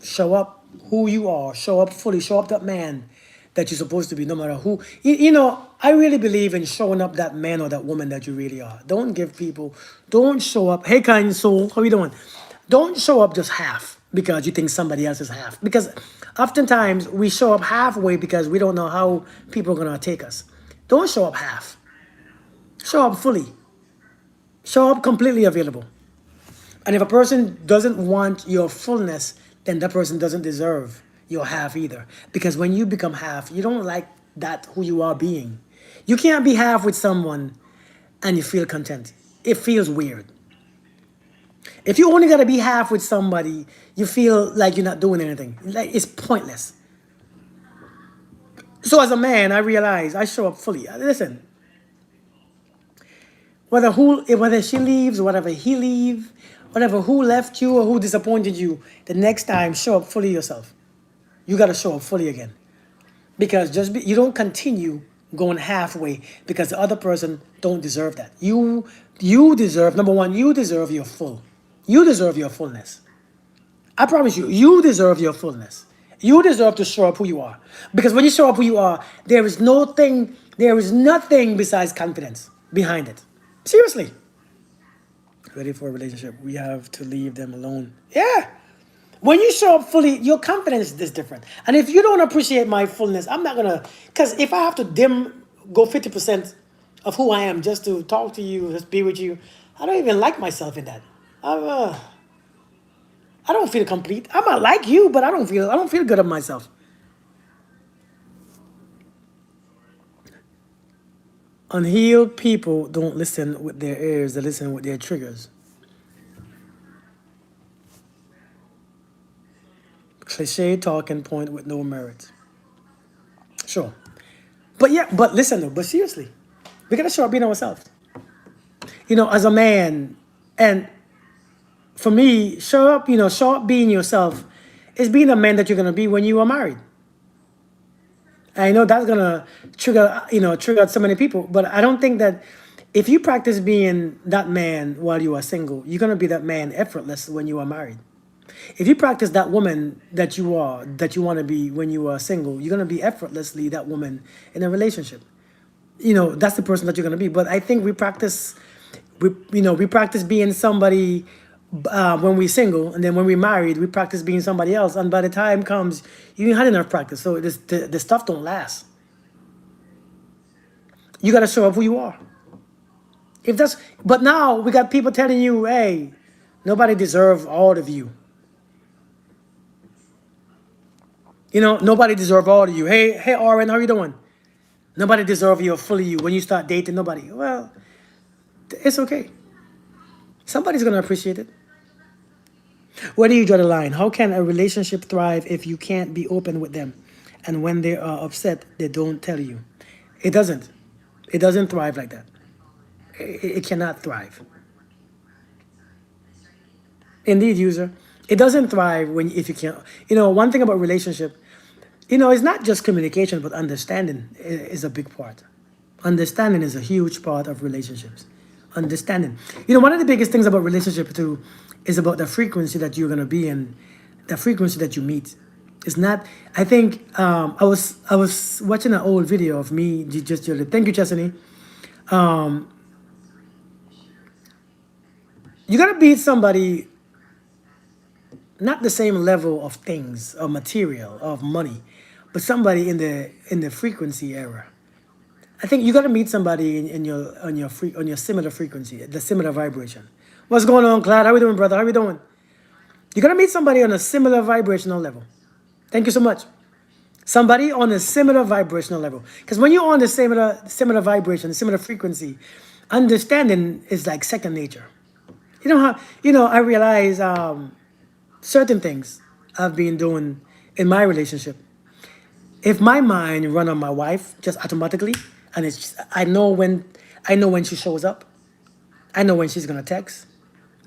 Show up who you are. Show up fully. Show up that man that you're supposed to be, no matter who. I really believe in showing up that man or that woman that you really are. Don't show up. Hey, kind soul, how you doing? Don't show up just half because you think somebody else is half. Because oftentimes we show up halfway because we don't know how people are going to take us. Don't show up half. Show up fully. Show up completely available. And if a person doesn't want your fullness, then that person doesn't deserve your half either. Because when you become half, you don't like that who you are being. You can't be half with someone and you feel content. It feels weird. If you only got to be half with somebody, you feel like you're not doing anything. Like it's pointless. So as a man, I realize I show up fully. Listen, whether she leaves, whatever he leave, whatever who left you or who disappointed you, the next time show up fully yourself. You got to show up fully again. Because you don't continue going halfway because the other person don't deserve that. You deserve, number one, you deserve your full. You deserve your fullness. I promise you, you deserve your fullness. You deserve to show up who you are. Because when you show up who you are, there is nothing besides confidence behind it. Seriously. Ready for a relationship, we have to leave them alone. Yeah. When you show up fully, your confidence is different. And if you don't appreciate my fullness, I'm not going to, because if I have to go 50% of who I am just to talk to you, just be with you, I don't even like myself in that. I don't feel complete. I might like you, but I don't feel good of myself. Unhealed people don't listen with their ears, they listen with their triggers. Cliche talking point with no merit. Sure. But listen though, but seriously, we gotta show up being ourselves. As a man, and for me, show up being yourself is being a man that you're gonna be when you are married. I know that's gonna trigger so many people, but I don't think that if you practice being that man while you are single, you're gonna be that man effortless when you are married. If you practice that woman that you want to be when you are single, you're going to be effortlessly that woman in a relationship. That's the person that you're going to be. But I think we practice being somebody when we're single, and then when we're married, we practice being somebody else. And by the time comes, you ain't had enough practice. So the stuff don't last. You got to show up who you are. If that's, but now we got people telling you, hey, nobody deserves all of you. You know, nobody deserves all of you. Hey, Oren, how you doing? Nobody deserves you or fully you. When you start dating, nobody. Well, it's okay. Somebody's gonna appreciate it. Where do you draw the line? How can a relationship thrive if you can't be open with them, and when they are upset, they don't tell you? It doesn't. It doesn't thrive like that. It cannot thrive. Indeed, user. It doesn't thrive when if you can't. You know, one thing about relationship, you know, it's not just communication, but understanding is a big part. Understanding is a huge part of relationships. Understanding. You know, one of the biggest things about relationship too is about the frequency that you're gonna be in, the frequency that you meet. It's not. I think I was watching an old video of me just the other. Thank you, Chesney. Um, you gotta be somebody not the same level of things, of material, of money, but somebody in the frequency era. I think you got to meet somebody in your on your similar frequency, the similar vibration. What's going on, Clyde? How we doing, brother? How we doing? You got to meet somebody on a similar vibrational level. Thank you so much. Somebody on a similar vibrational level, because when you're on the similar vibration, similar frequency, understanding is like second nature. You know how I realize certain things I've been doing in my relationship. If my mind run on my wife just automatically, and it's I know when she shows up, I know when she's gonna text,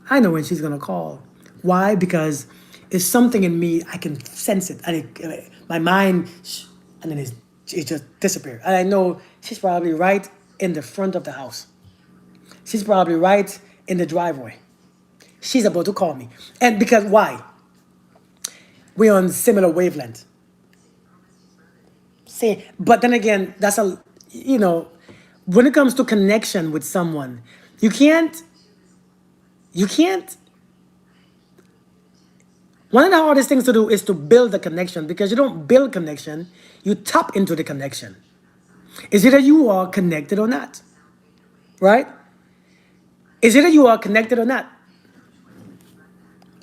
I know when she's gonna call. Why? Because it's something in me, I can sense it, and my mind, and then it just disappears. And I know she's probably right in the front of the house. She's probably right in the driveway. She's about to call me, and because why? We're on similar wavelength. See, but then again, that's a when it comes to connection with someone, you can't you can't one of the hardest things to do is to build a connection, because you don't build connection, you tap into the connection. Is it that you are connected or not? Right? Is it that you are connected or not?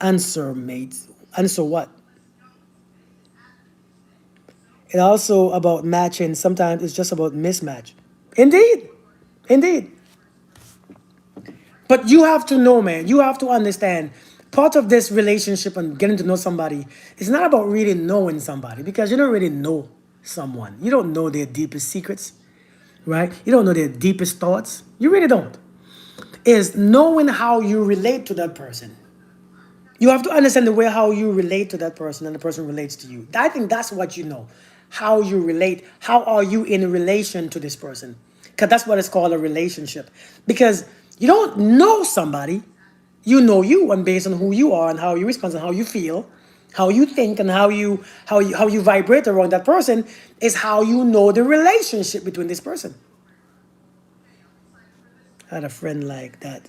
Answer, mate. Answer what? It also about matching. Sometimes it's just about mismatch. Indeed. Indeed. But you have to know, man. You have to understand. Part of this relationship and getting to know somebody is not about really knowing somebody, because you don't really know someone. You don't know their deepest secrets, right? You don't know their deepest thoughts. You really don't. Is knowing how you relate to that person. You have to understand the way how you relate to that person and the person relates to you. I think that's what you know. How you relate. How are you in relation to this person? Because that's what it's called, a relationship. Because you don't know somebody. You know you, and based on who you are and how you respond and how you feel, how you think, and how you vibrate around that person is how you know the relationship between this person. I had a friend like that.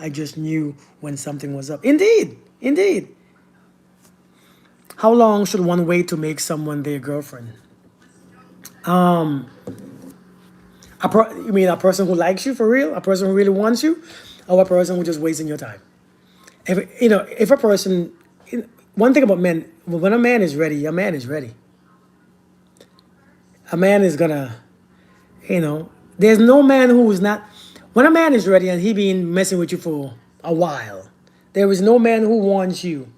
I just knew when something was up. Indeed, indeed. How long should one wait to make someone their girlfriend? You mean a person who likes you for real? A person who really wants you? Or a person who just wasting your time? If a person, one thing about men, when a man is ready, a man is ready. A man is gonna, there's no man who is not, when a man is ready and he been messing with you for a while, there is no man who wants you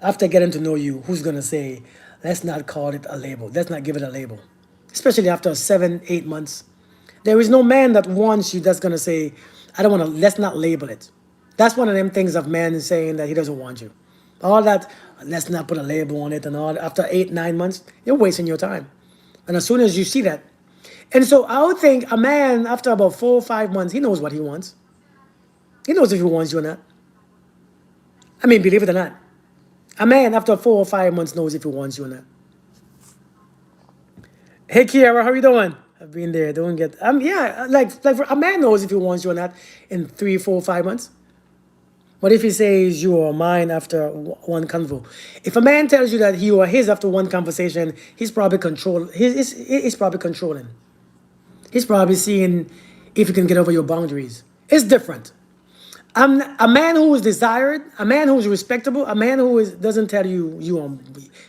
after getting to know you who's gonna say, let's not call it a label. Let's not give it a label. Especially after 7, 8 months. There is no man that wants you that's gonna say, I don't wanna, let's not label it. That's one of them things of man saying that he doesn't want you. All that, let's not put a label on it and all. After 8, 9 months, you're wasting your time. And as soon as you see that, and so I would think a man after about 4 or 5 months, he knows what he wants. He knows if he wants you or not. I mean, believe it or not, a man after 4 or 5 months knows if he wants you or not. Hey, Kiara, how you doing? I've been there. Don't get. Yeah, like a man knows if he wants you or not in 3, 4, 5 months. What if he says you are mine after one convo? If a man tells you that you are his after one conversation, he's probably he's probably controlling. He's probably seeing if you can get over your boundaries. It's different. A man who is desired, a man who is respectable, a man who is doesn't tell you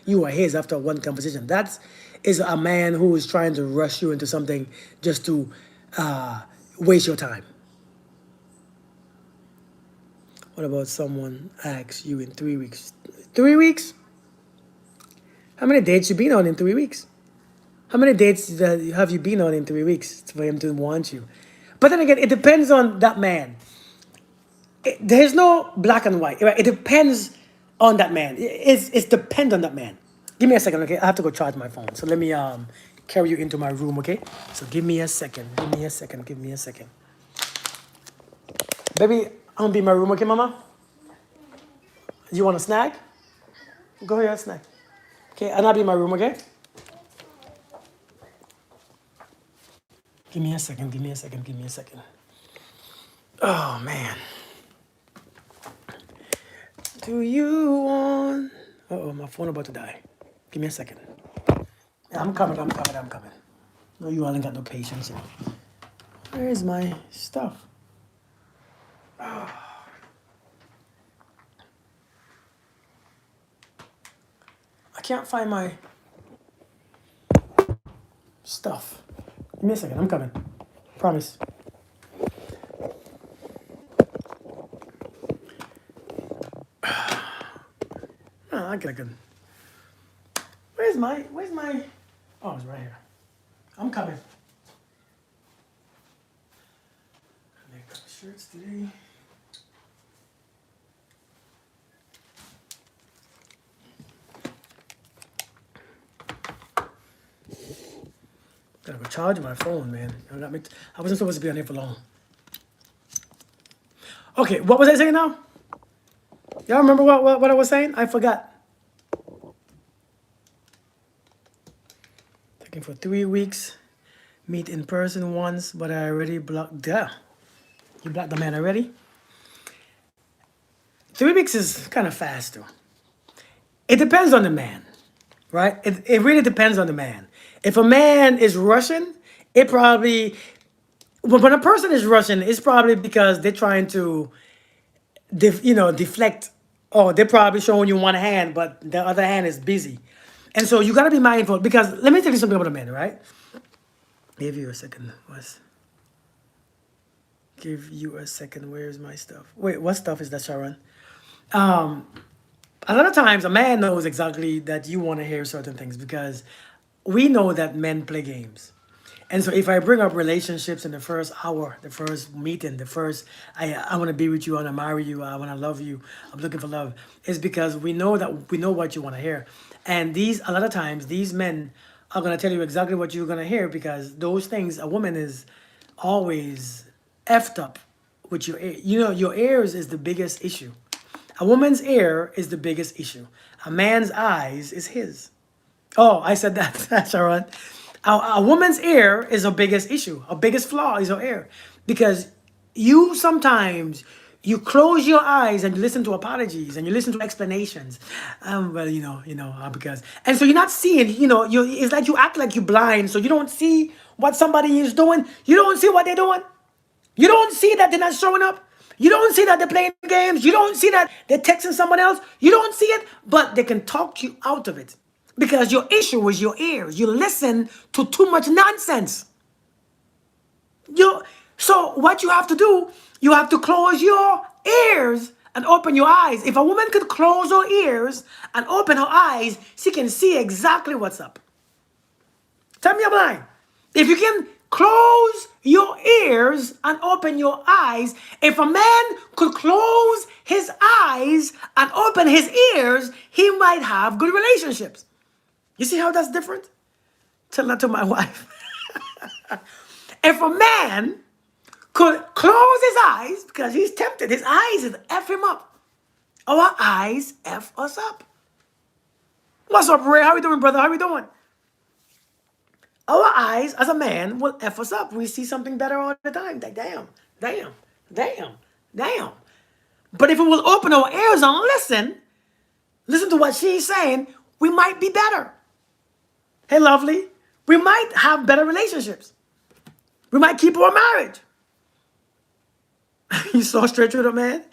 you are his after one conversation. That's is a man who is trying to rush you into something just to uh, waste your time. What about someone asks you in 3 weeks? 3 weeks? How many dates you been on in 3 weeks? How many dates have you been on in 3 weeks for him to want you? But then again, it depends on that man. There's no black and white, right? It depends on that man. It's depend on that man. Give me a second, okay? I have to go charge my phone. So let me carry you into my room, okay? So give me a second. Give me a second. Give me a second. Baby, I'm gonna be in my room, okay, mama? You want a snack? Go ahead, snack. Okay, and I'll be in my room, okay? Give me a second. Give me a second. Give me a second. Oh man. Do you want? Uh-oh, my phone about to die. Give me a second. I'm coming. I'm coming. I'm coming. No, you all ain't got no patience. Where's my stuff? I can't find my stuff. Give me a second. I'm coming. Promise. Oh, I got good. Where's my? Oh, it's right here. I'm coming. I make a couple shirts today. Gotta go charge my phone, man. I wasn't supposed to be on here for long. Okay, what was I saying now? Y'all remember what I was saying? I forgot. Taking for 3 weeks. Meet in person once, but I already blocked. Duh. You blocked the man already? 3 weeks is kind of fast, though. It depends on the man, right? It really depends on the man. If a man is Russian, it probably, when a person is Russian, it's probably because they're trying to, deflect. Oh, they're probably showing you one hand, but the other hand is busy. And so you got to be mindful because let me tell you something about a man, right? Give you a second. Give you a second. Where's my stuff? Wait, what stuff is that, Sharon? Um, a lot of times a man knows exactly that you want to hear certain things because we know that men play games. And so if I bring up relationships in the first hour, the first meeting, the first I want to be with you, I want to marry you, I want to love you, I'm looking for love, is because we know what you want to hear. And these a lot of times these men are gonna tell you exactly what you're gonna hear because those things a woman is always effed up with your ear. You know, your ears is the biggest issue. A woman's ear is the biggest issue. A man's eyes is his. Oh, I said that, Sharon. A woman's ear is her biggest issue. Her biggest flaw is her ear. Because you sometimes you close your eyes and you listen to apologies and you listen to explanations. Well, because and so you're not seeing, it's like you act like you're blind, so you don't see what somebody is doing. You don't see what they're doing. You don't see that they're not showing up. You don't see that they're playing games. You don't see that they're texting someone else. You don't see it, but they can talk you out of it. Because your issue is your ears. You listen to too much nonsense. So what you have to do, you have to close your ears and open your eyes. If a woman could close her ears and open her eyes, she can see exactly what's up. Tell me I'm lying. If you can close your ears and open your eyes, if a man could close his eyes and open his ears, he might have good relationships. You see how that's different? Tell that to my wife. If a man could close his eyes because he's tempted, his eyes is F him up. Our eyes F us up. What's up, Ray? How you doing, brother? How you doing? Our eyes, as a man, will F us up. We see something better all the time. Like, damn, damn, damn, damn. But if we will open our ears and listen to what she's saying, we might be better. Hey, lovely, we might have better relationships. We might keep our marriage. You saw straight through the man?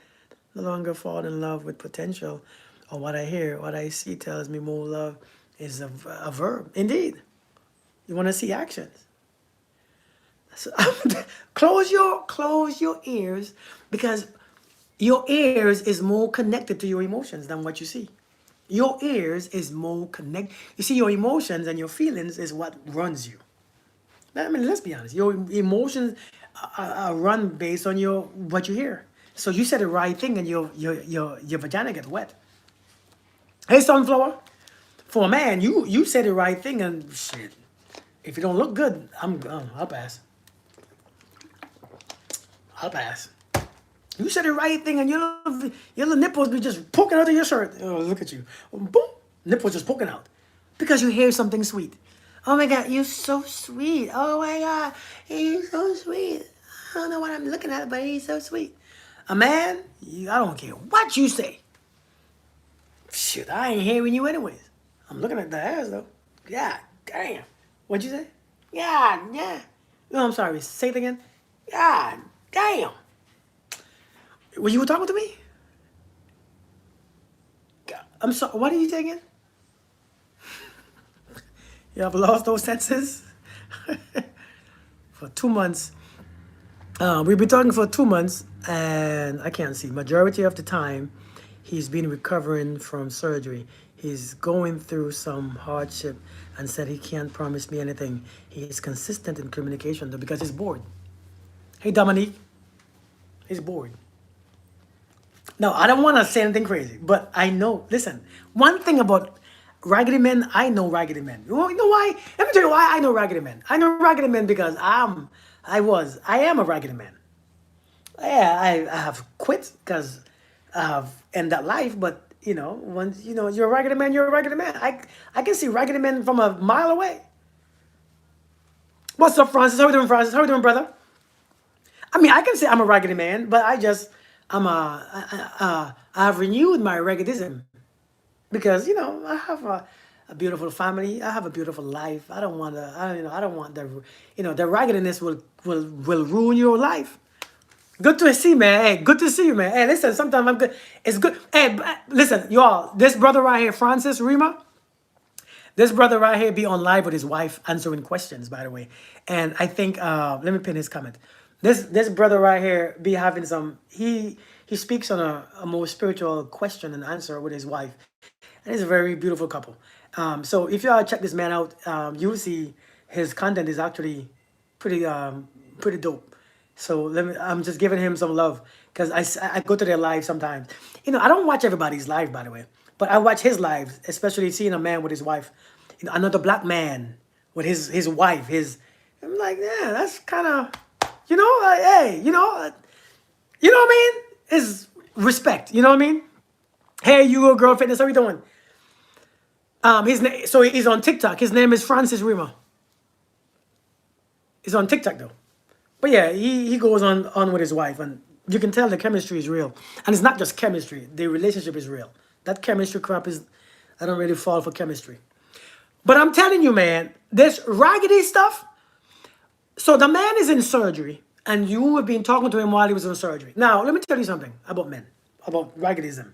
No longer fall in love with potential. Or what I hear, what I see tells me more love is a verb. Indeed. You want to see actions. So, close your ears because your ears is more connected to your emotions than what you see. Your ears is more connected. You see, your emotions and your feelings is what runs you. I mean, let's be honest. Your emotions are run based on your what you hear. So you said the right thing, and your vagina gets wet. Hey, sunflower. For a man, you said the right thing, and shit. If you don't look good, I'll pass. I'll pass. You said the right thing, and your little nipples be just poking out of your shirt. Oh, look at you. Boom. Nipples just poking out. Because you hear something sweet. Oh my God, you're so sweet. Oh my God, he's so sweet. I don't know what I'm looking at, but he's so sweet. A man, I don't care what you say. Shit, I ain't hearing you anyways. I'm looking at the ass though. God damn. What'd you say? God, yeah. No, I'm sorry. Say it again. God damn. Were you talking to me? God, I'm sorry. What did you say again? You have lost those senses? For 2 months. We've been talking for 2 months, and I can't see. Majority of the time, he's been recovering from surgery. He's going through some hardship and said he can't promise me anything. He is consistent in communication though because he's bored. Hey, Dominique. He's bored. No, I don't want to say anything crazy, but I know. Listen, one thing about raggedy men, I know raggedy men. You know why? Let me tell you why I know raggedy men. I know raggedy men because I am a raggedy man. Yeah, I have quit because I have ended that life. But once you're a raggedy man, you're a raggedy man. I can see raggedy men from a mile away. What's up, Francis? How you doing, Francis? How you doing, brother? I mean, I can say I'm a raggedy man, but I have renewed my raggedism because I have a beautiful family. I have a beautiful life. I don't want to. I don't want the raggediness will ruin your life. Good to see, man. Hey, good to see you, man. Hey, listen, sometimes I'm good. It's good. Hey, listen, y'all. This brother right here, Francis Rima. This brother right here be on live with his wife answering questions, by the way. And I think let me pin his comment. This brother right here be having some he speaks on a more spiritual question and answer with his wife. And it's a very beautiful couple. So if y'all check this man out, you'll see his content is actually pretty pretty dope. So I'm just giving him some love because I go to their live sometimes. I don't watch everybody's live, by the way, but I watch his lives, especially seeing a man with his wife, another black man with his wife. I'm like, yeah, that's kind of, hey, you know what I mean? Is respect. You know what I mean? Hey, you girl fitness, how you doing? So he's on TikTok. His name is Francis Rima. He's on TikTok though. But yeah, he goes on with his wife, and you can tell the chemistry is real. And it's not just chemistry; the relationship is real. That chemistry crap is, I don't really fall for chemistry. But I'm telling you, man, this raggedy stuff. So the man is in surgery, and you have been talking to him while he was in surgery. Now, let me tell you something about men, about raggedism.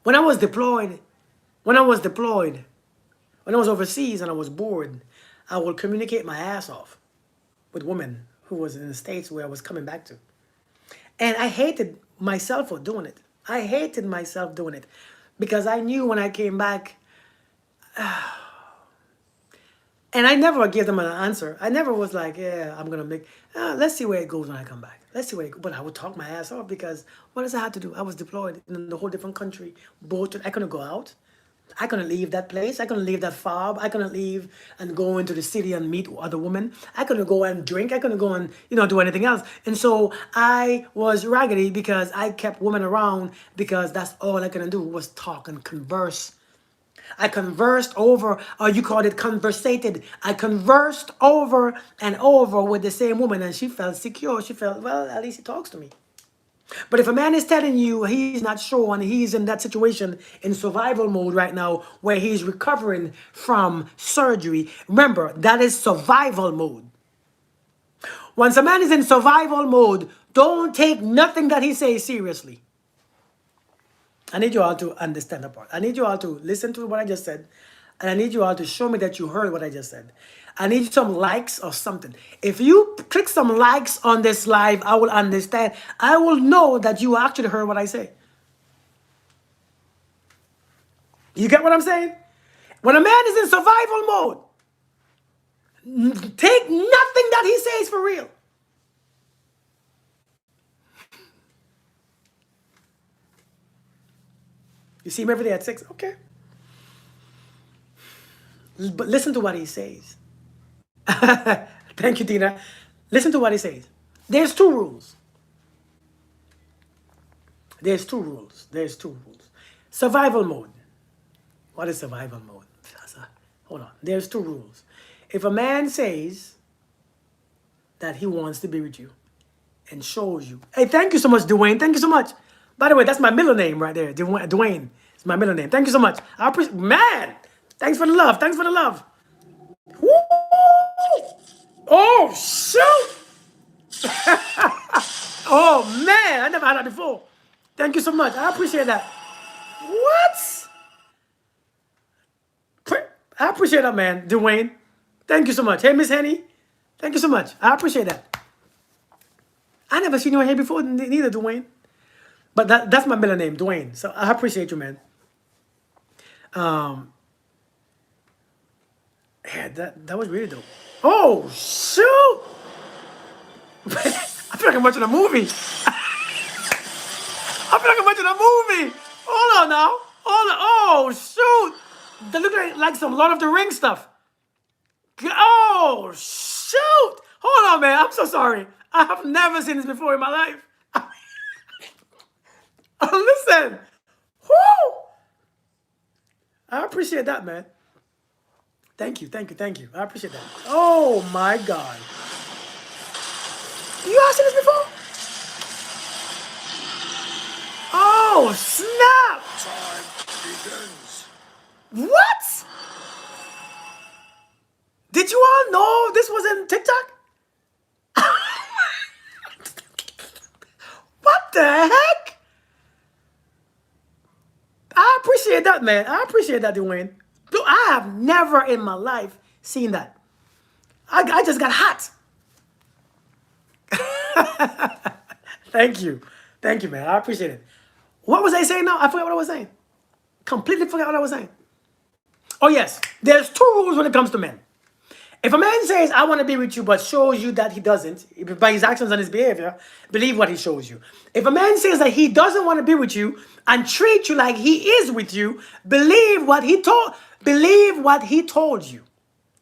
When I was deployed, when I was deployed, when I was overseas and I was bored, I would communicate my ass off with women who was in the States where I was coming back to. And I hated myself for doing it. I hated myself doing it because I knew when I came back, and I never gave them an answer. I never was like, yeah, I'm going to make, let's see where it goes when I come back. Let's see where it goes. But I would talk my ass off because what does I have to do? I was deployed in a whole different country. I couldn't go out. I couldn't leave that place. I couldn't leave that fob. I couldn't leave and go into the city and meet other women. I couldn't go and drink. I couldn't go and, do anything else. And so I was raggedy because I kept women around because that's all I could do was talk and converse. I conversed over, or you called it conversated. I conversed over and over with the same woman and she felt secure. She felt, well, at least he talks to me. But if a man is telling you he's not sure and he's in that situation in survival mode right now where he's recovering from surgery, remember, that is survival mode. Once a man is in survival mode, Don't take nothing that he says seriously. I need you all to understand that part. I need you all to listen to what I just said. And I need you all to show me that you heard what I just said. I need some likes or something. If you click some likes on this live, I will understand. I will know that you actually heard what I say. You get what I'm saying? When a man is in survival mode, take nothing that he says for real. You see him every day at 6? Okay. But listen to what he says. Thank you, Tina. Listen to what he says. There's two rules. There's two rules. There's two rules. Survival mode. What is survival mode? Hold on. There's two rules. If a man says that he wants to be with you and shows you, hey, thank you so much, Dwayne. Thank you so much. By the way, that's my middle name right there. Dwayne. It's my middle name. Thank you so much. I appreciate, man. Thanks for the love. Thanks for the love. Woo! Oh, shoot. Oh, man. I never had that before. Thank you so much. I appreciate that. What? I appreciate that, man. Dwayne. Thank you so much. Hey, Miss Henny. Thank you so much. I appreciate that. I never seen you here before, neither, Dwayne. But that's my middle name, Dwayne. So I appreciate you, man. Yeah, that was really dope. Oh, shoot! I feel like I'm watching a movie. I feel like I'm watching a movie. Hold on now. Hold on. Oh, shoot! That look like some Lord of the Rings stuff. Oh, shoot! Hold on, man. I'm so sorry. I have never seen this before in my life. Listen. Whoo! I appreciate that, man. Thank you, thank you, thank you. I appreciate that. Oh, my God. You all seen this before? Oh, snap! Time begins. What? Did you all know this was in TikTok? What the heck? I appreciate that, man. I appreciate that, Dwayne. Dude, I have never in my life seen that. I just got hot. Thank you. Thank you, man. I appreciate it. What was I saying now? I forgot what I was saying. Completely forgot what I was saying. Oh, yes. There's two rules when it comes to men. If a man says, I want to be with you, but shows you that he doesn't, by his actions and his behavior, believe what he shows you. If a man says that he doesn't want to be with you and treat you like he is with you, believe what he told you.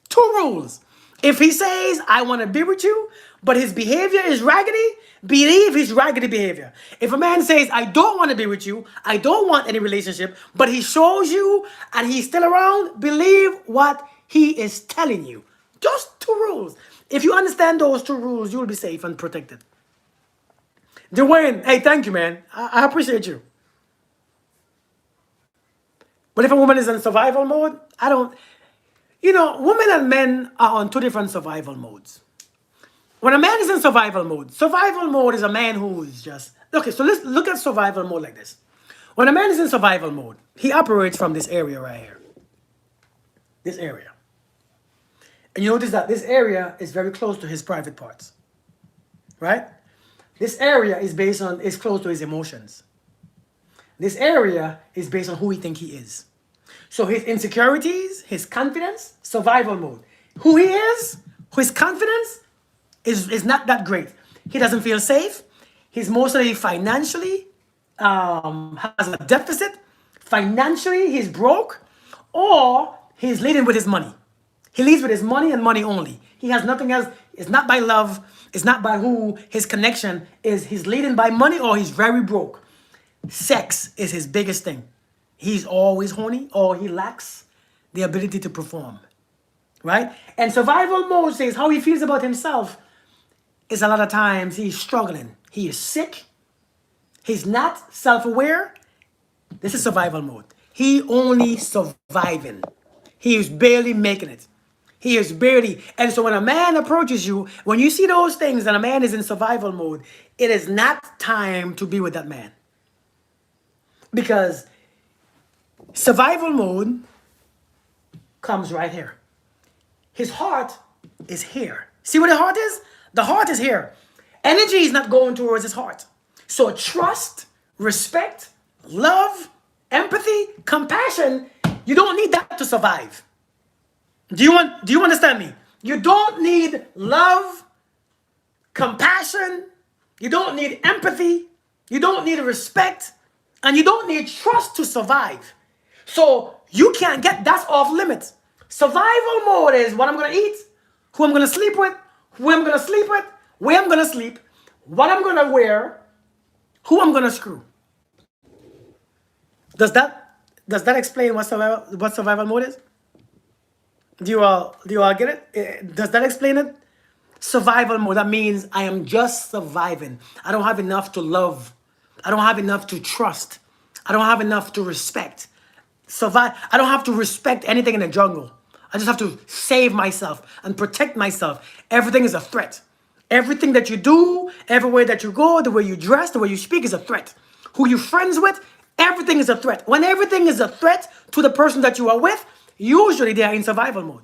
Two rules. If he says, I want to be with you, but his behavior is raggedy, believe his raggedy behavior. If a man says, I don't want to be with you, I don't want any relationship, but he shows you and he's still around, believe what he is telling you. Just two rules. If you understand those two rules, you'll be safe and protected. Dwayne, hey, thank you, man. I appreciate you. But if a woman is in survival mode, women and men are on two different survival modes. When a man is in survival mode is a man who is just, okay, so let's look at survival mode like this. When a man is in survival mode, he operates from this area right here. This area. And you notice that this area is very close to his private parts. Right? This area is close to his emotions. This area is based on who he thinks he is. So his insecurities, his confidence, survival mode. Who he is, his confidence is not that great. He doesn't feel safe. He's mostly financially has a deficit. Financially, he's broke, or he's leading with his money. He leads with his money and money only. He has nothing else. It's not by love. It's not by who his connection is. He's leading by money or he's very broke. Sex is his biggest thing. He's always horny or he lacks the ability to perform. Right? And survival mode says how he feels about himself is a lot of times he's struggling. He is sick. He's not self-aware. This is survival mode. He only surviving. He is barely making it. He is barely. And so when a man approaches you, when you see those things and a man is in survival mode, it is not time to be with that man. Because survival mode comes right here. His heart is here. See where the heart is? The heart is here. Energy is not going towards his heart. So trust, respect, love, empathy, compassion, you don't need that to survive. Do you understand me? You don't need love, compassion, you don't need empathy, you don't need respect, and you don't need trust to survive. So you can't get that's off limits. Survival mode is what I'm gonna eat, who I'm gonna sleep with, who I'm gonna sleep with, where I'm gonna sleep, what I'm gonna wear, who I'm gonna screw. Does that explain what survival mode is? Do you all get it? Does that explain it? Survival mode. That means I am just surviving. I don't have enough to love. I don't have enough to trust. I don't have enough to respect. Survive. I don't have to respect anything in the jungle. I just have to save myself and protect myself. Everything is a threat. Everything that you do, everywhere that you go, the way you dress, the way you speak is a threat. Who you're friends with, everything is a threat. When everything is a threat to the person that you are with, usually they are in survival mode.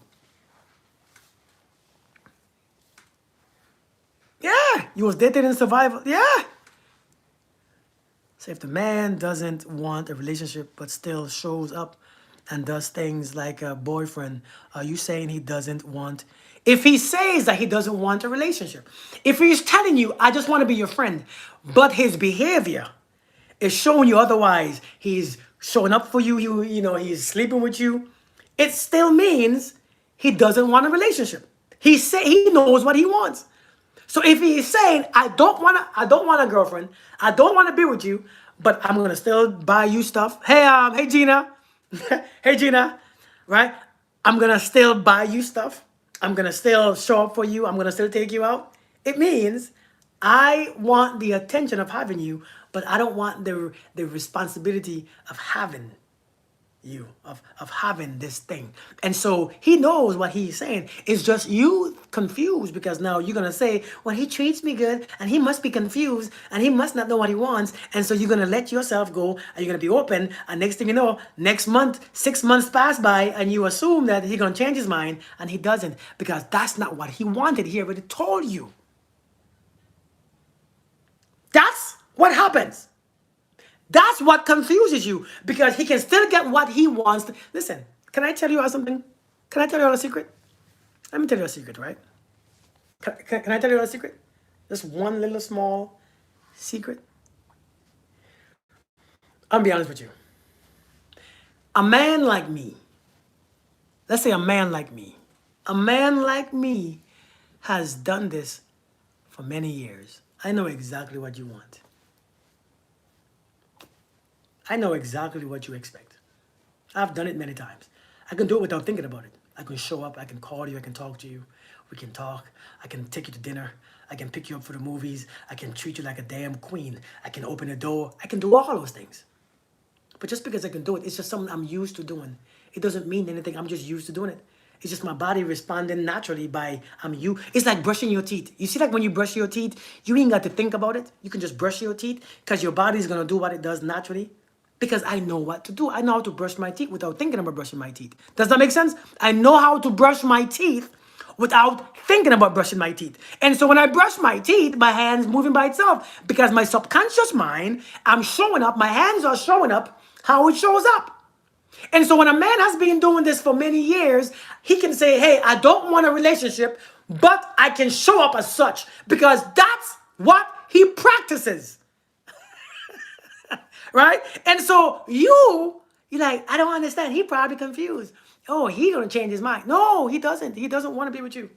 Yeah, you was dating in survival. Yeah. So if the man doesn't want a relationship but still shows up and does things like a boyfriend, are you saying he doesn't want? If he says that he doesn't want a relationship, if he's telling you, I just want to be your friend, but his behavior is showing you otherwise, he's showing up for you, he's sleeping with you, it still means he doesn't want a relationship. He knows what he wants. So if he's saying, I don't want a girlfriend, I don't want to be with you, but I'm gonna still buy you stuff. Hey Gina, hey Gina, right? I'm gonna still buy you stuff. I'm gonna still show up for you. I'm gonna still take you out. It means I want the attention of having you, but I don't want the responsibility of having you, of having this thing. And so he knows what he's saying. It's just you confused because now you're gonna say, well, he treats me good and he must be confused and he must not know what he wants. And so you're gonna let yourself go and you're gonna be open, and next thing you know, next month, 6 months pass by and you assume that he's gonna change his mind, and he doesn't, because that's not what he wanted. He already told you. That's what happens. That's what confuses you, because he can still get what he wants. Listen, can I tell you all something? Can I tell you all a secret? Let me tell you a secret, right? Can I tell you all a secret? Just one little small secret. I'll be honest with you. A man like me, let's say a man like me has done this for many years. I know exactly what you want. I know exactly what you expect. I've done it many times. I can do it without thinking about it. I can show up, I can call you, I can talk to you. We can talk. I can take you to dinner. I can pick you up for the movies. I can treat you like a damn queen. I can open the door. I can do all those things. But just because I can do it, it's just something I'm used to doing. It doesn't mean anything. I'm just used to doing it. It's just my body responding naturally by It's like brushing your teeth. You see, like when you brush your teeth, you ain't got to think about it. You can just brush your teeth because your body's going to do what it does naturally. Because I know what to do. I know how to brush my teeth without thinking about brushing my teeth. Does that make sense? I know how to brush my teeth without thinking about brushing my teeth. And so when I brush my teeth, my hand's moving by itself because my subconscious mind, I'm showing up, my hands are showing up how it shows up. And so when a man has been doing this for many years, he can say, hey, I don't want a relationship, but I can show up as such because that's what he practices. Right? And so you're like, I don't understand. He probably confused. Oh, he gonna change his mind. No, he doesn't. He doesn't want to be with you.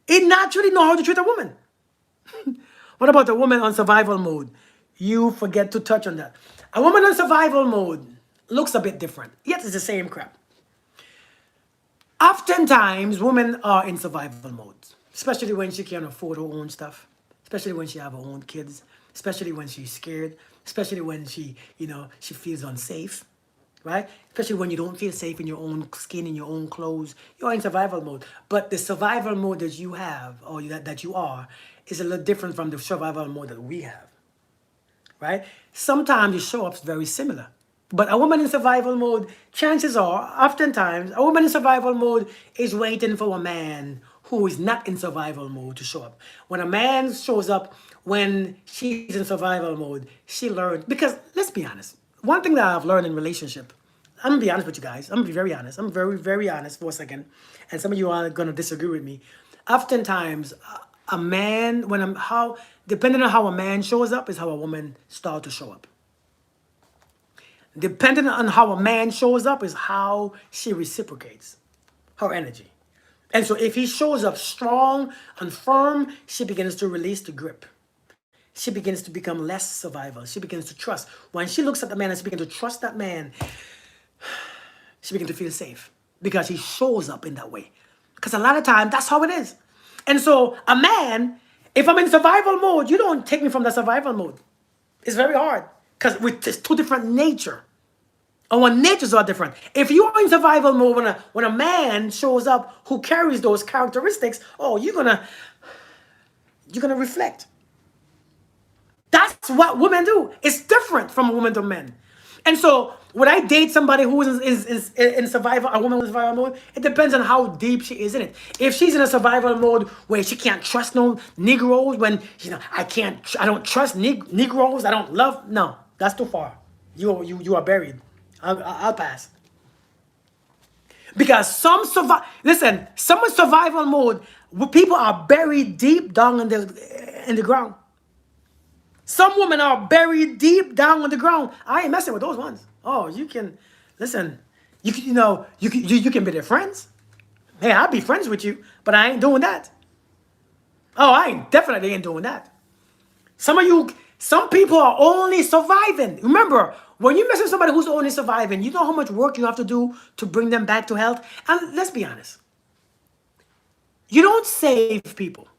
He naturally know how to treat a woman. What about a woman on survival mode? You forget to touch on that. A woman on survival mode looks a bit different, yet it's the same crap. Oftentimes, women are in survival mode, especially when she can afford her own stuff, especially when she have her own kids, especially when she's scared, especially when she feels unsafe. right? Especially when you don't feel safe in your own skin, in your own clothes. You're in survival mode. But the survival mode that you have, or that you are, is a little different from the survival mode that we have, right? Sometimes the show-up's very similar. But a woman in survival mode, chances are, oftentimes, a woman in survival mode is waiting for a man who is not in survival mode to show up. When a man shows up when she's in survival mode, she learns. Because let's be honest, one thing that I've learned in relationship, I'm gonna be honest with you guys. I'm gonna be very honest. I'm very, very honest for a second. And some of you are gonna disagree with me. Oftentimes, a man, depending on how a man shows up, is how a woman starts to show up. Depending on how a man shows up is how she reciprocates her energy. And so if he shows up strong and firm, she begins to release the grip. She begins to become less survival. She begins to trust. When she looks at the man and she begins to trust that man, she begins to feel safe because he shows up in that way. Because a lot of times, that's how it is. And so a man, if I'm in survival mode, you don't take me from the survival mode. It's very hard because it's two different nature. Our natures are different. If you are in survival mode, when a man shows up who carries those characteristics, oh, you're gonna reflect. That's what women do. It's different from a woman to men. And so when I date somebody who is in survival, a woman in survival mode, it depends on how deep she is in it. If she's in a survival mode where she can't trust no Negroes, when I don't trust Negroes, I don't love. No, that's too far. You are buried. I'll pass. Because some survival mode, people are buried deep down in the ground. Some women are buried deep down on the ground. I ain't messing with those ones. Oh, you can listen. You can be their friends. Hey, I'll be friends with you, but I ain't doing that. Oh, I definitely ain't doing that. Some people are only surviving. Remember, when you mess with somebody who's only surviving, you know how much work you have to do to bring them back to health. And let's be honest, you don't save people.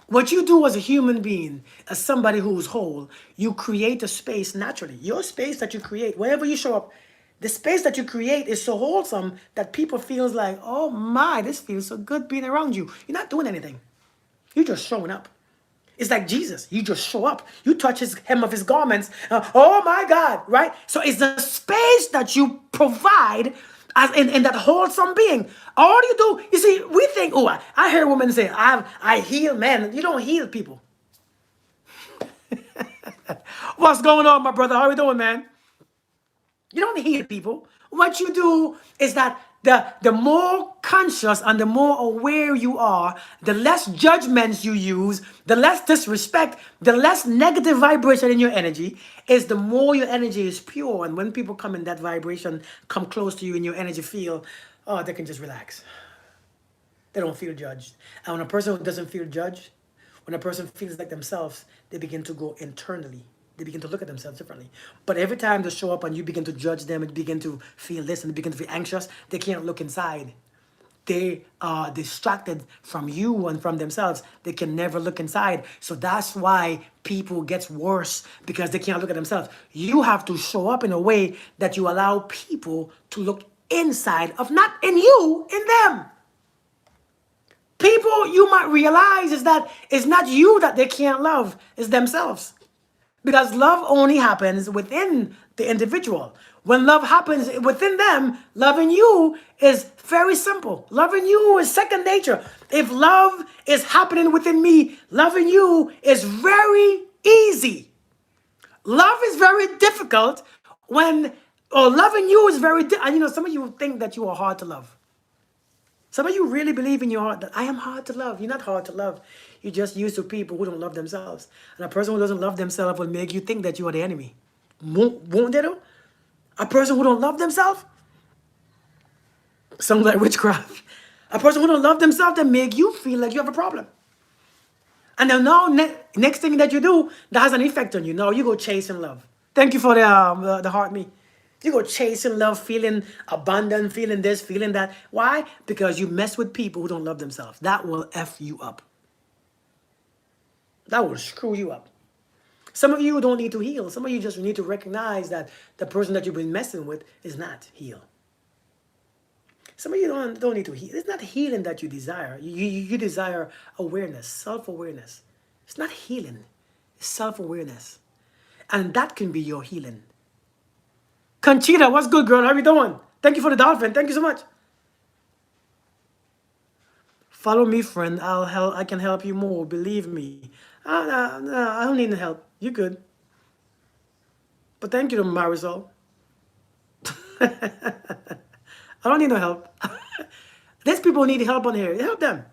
What you do as a human being, as somebody who's whole, you create a space naturally. Your space that you create, wherever you show up, the space that you create is so wholesome that people feels like, oh my, this feels so good being around you. You're not doing anything. You're just showing up. It's like Jesus. You just show up. You touch his hem of his garments. Oh my God, right? So it's the space that you provide as in that wholesome being. All you do, you see, we think, oh, I hear women say, I heal men. You don't heal people. What's going on, my brother? How are you doing, man? You don't heal people. What you do is that the more conscious and the more aware you are, the less judgments you use, the less disrespect, the less negative vibration in your energy, is the more your energy is pure. And when people come in that vibration, come close to you and your energy feel, oh, they can just relax. They don't feel judged. And when a person who doesn't feel judged, when a person feels like themselves, they begin to go internally. They begin to look at themselves differently. But every time they show up and you begin to judge them and begin to feel this and begin to feel anxious, they can't look inside. They are distracted from you and from themselves. They can never look inside. So that's why people get worse, because they can't look at themselves. You have to show up in a way that you allow people to look inside of, not in you, in them. People, you might realize, is that it's not you that they can't love, it's themselves. Because love only happens within the individual. When love happens within them, loving you is very simple. Loving you is second nature. If love is happening within me, loving you is very easy. Love is very difficult or loving you is very, and some of you think that you are hard to love. Some of you really believe in your heart that I am hard to love. You're not hard to love. You're just used to people who don't love themselves. And a person who doesn't love themselves will make you think that you are the enemy. Won't they do? A person who don't love themselves? Sounds like witchcraft. A person who don't love themselves, they make you feel like you have a problem. And then now, next thing that you do, that has an effect on you. Now you go chasing love. Thank you for the heart me. You go chasing love, feeling abandoned, feeling this, feeling that. Why? Because you mess with people who don't love themselves. That will F you up. That will screw you up. Some of you don't need to heal. Some of you just need to recognize that the person that you've been messing with is not healed. Some of you don't need to heal. It's not healing that you desire. You desire awareness, self-awareness. It's not healing. It's self-awareness. And that can be your healing. Conchita, what's good, girl? How you doing? Thank you for the dolphin. Thank you so much. Follow me, friend. I can help you more. Believe me. No, I don't need the help. You good. But thank you to Marisol. I don't need no help. These people need help on here. Help them.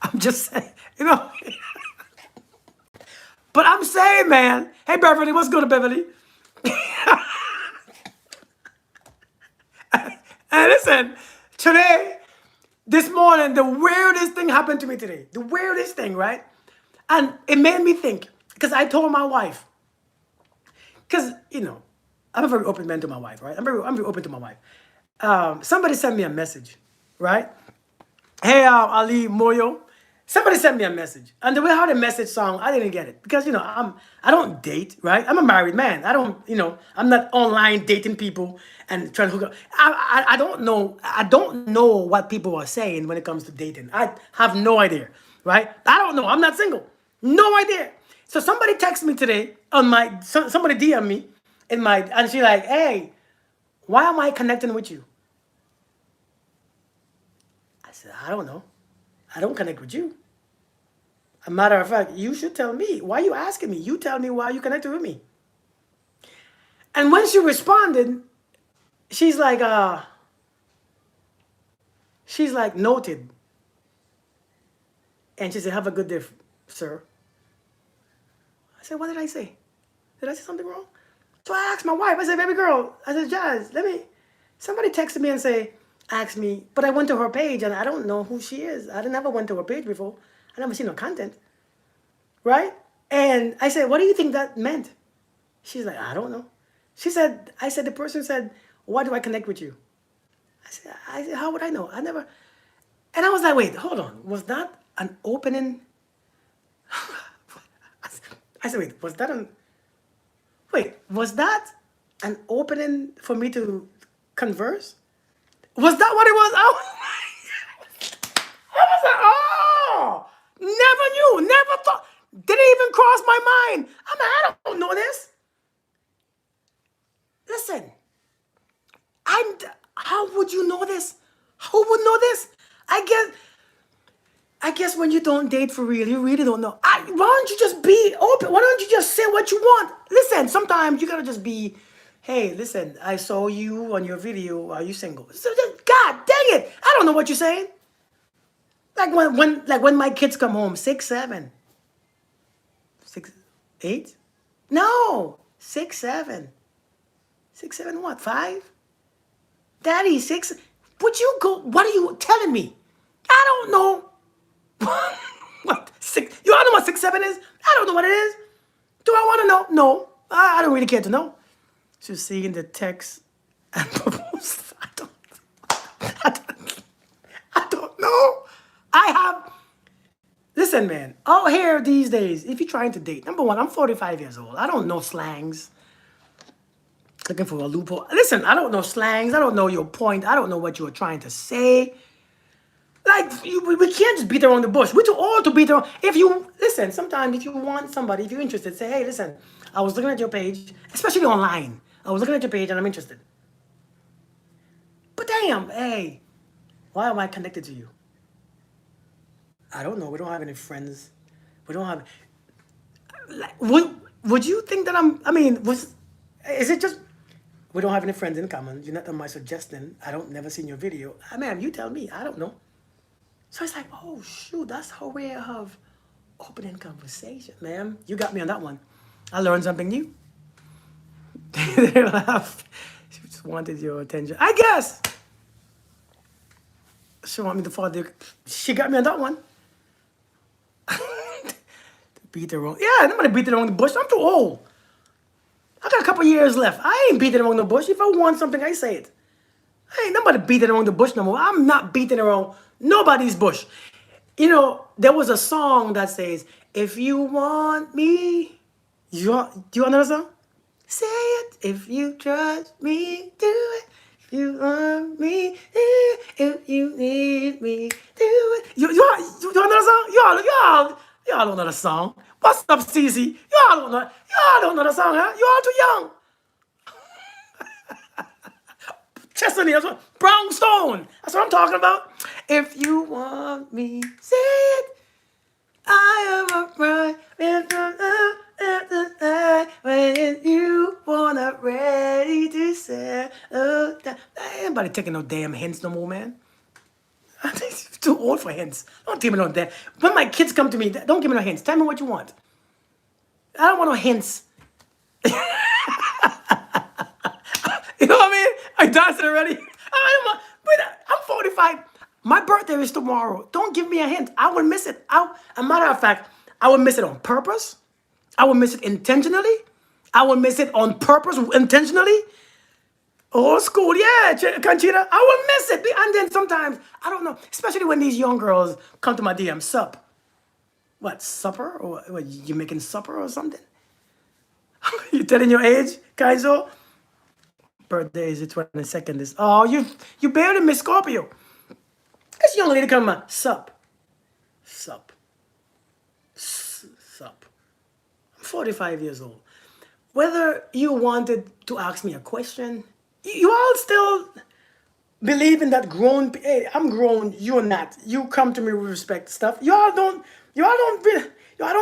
I'm just saying, But I'm saying, man. Hey, Beverly, what's good, Beverly? And listen, today, this morning, the weirdest thing happened to me today. The weirdest thing, right? And it made me think, because I told my wife, because, I'm a very open man to my wife, right? I'm very open to my wife. Somebody sent me a message, right? Hey, Ali Moyo. Somebody sent me a message. And the way how the message song, I didn't get it. Because, I don't date, right? I'm a married man. I don't, I'm not online dating people and trying to hook up. I don't know. I don't know what people are saying when it comes to dating. I have no idea, right? I don't know. I'm not single. No idea. So somebody texted me today on somebody DM me and she like, hey, why am I connecting with you? I said, I don't know. I don't connect with you. A matter of fact, you should tell me. Why are you asking me? You tell me why you connected with me. And when she responded, she's like, noted. And she said, have a good day, sir. I said, what did I say? Did I say something wrong? So I asked my wife, I said, baby girl, I said, Jazz, somebody texted me and asked me, but I went to her page and I don't know who she is. I never went to her page before. I never seen her content. Right? And I said, what do you think that meant? She's like, I don't know. The person said, why do I connect with you? I said, how would I know? I never. And I was like, wait, hold on. Was that an opening? I said, was that an opening for me to converse? Was that what it was? I was like, oh, never knew, never thought, didn't even cross my mind. I'm like, I don't know this. Listen, how would you know this? Who would know this? I guess when you don't date for real, you really don't know. Why don't you just be open? Why don't you just say what you want? Listen, sometimes you gotta just be, hey, listen, I saw you on your video. Are you single? So God dang it. I don't know what you're saying. Like when my kids come home, 6, 7. 6, 8? No, 6, 7. 6, 7 what? 5? Daddy, 6. Would you go? What are you telling me? I don't know. What? 6? You all know what 6, 7 is? I don't know what it is. Do I want to know? No. I don't really care to know. She's seeing the text and propose. I don't know. Listen, man, out here these days, if you're trying to date, number one, I'm 45 years old. I don't know slangs. Looking for a loophole. Listen, I don't know slangs. I don't know your point. I don't know what you were trying to say. Like, we can't just beat around the bush. We're too old to beat around. Listen, sometimes if you want somebody, if you're interested, say, hey, listen, I was looking at your page, especially online. I was looking at your page and I'm interested. But damn, hey, why am I connected to you? I don't know. We don't have any friends. We don't have. Like, would you think that is it just we don't have any friends in common? You're not on my suggestion. I don't never seen your video. Ma'am, you tell me. I don't know. So it's like, oh shoot, that's her way of opening conversation, ma'am. You got me on that one. I learned something new. They laughed. She just wanted your attention. I guess. She want me to follow. She got me on that one. Beat around. Yeah, nobody beat around the bush. I'm too old. I got a couple years left. I ain't beating around the bush. If I want something, I say it. I ain't nobody beating around the bush no more. I'm not beating around nobody's bush. There was a song that says, If you want me, do you want another song? Say it if you trust me, do it. If you want me, do it. If you need me, do it. You want another song? Y'all don't know the song. What's up, Cece? Y'all don't know the song, huh? You all too young. Chestnut, that's what, Brownstone. That's what I'm talking about. If you want me, say it. I am a bride when you wanna ready to settle down. Ain't nobody taking no damn hints no more, man. I'm too old for hints. Don't give me no damn. When my kids come to me, don't give me no hints. Tell me what you want. I don't want no hints. You know what I mean? I dancing already. I'm 45. My birthday is tomorrow. Don't give me a hint. I will miss it. A matter of fact, I will miss it on purpose. I will miss it intentionally. I will miss it on purpose intentionally. Old school, yeah, Conchita. I will miss it. And then sometimes, I don't know, especially when these young girls come to my DM, sup? What, supper? Or what, you making supper or something? You telling your age, Kaizo? Birthday is the 22nd. Oh, you barely miss Scorpio. This young lady come sup. Sup. Sup. I'm 45 years old. Whether you wanted to ask me a question, you all still believe in that grown, hey, I'm grown, you're not. You come to me with respect stuff. Y'all don't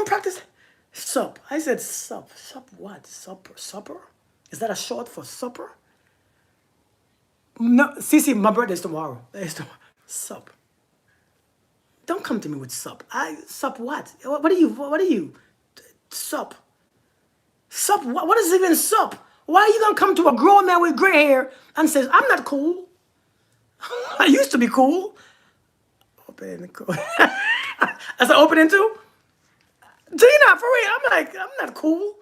practice sup. I said sup. Sup what? Supper? Is that a short for supper? No, Cece, my birthday is tomorrow. It's tomorrow. Sup. Don't come to me with sup. Sup what? What are you? Sup. Sup what? What is even sup? Why are you gonna come to a grown man with gray hair and says, I'm not cool? I used to be cool. Open cool. That's an opening too? Gina, for real. I'm not cool.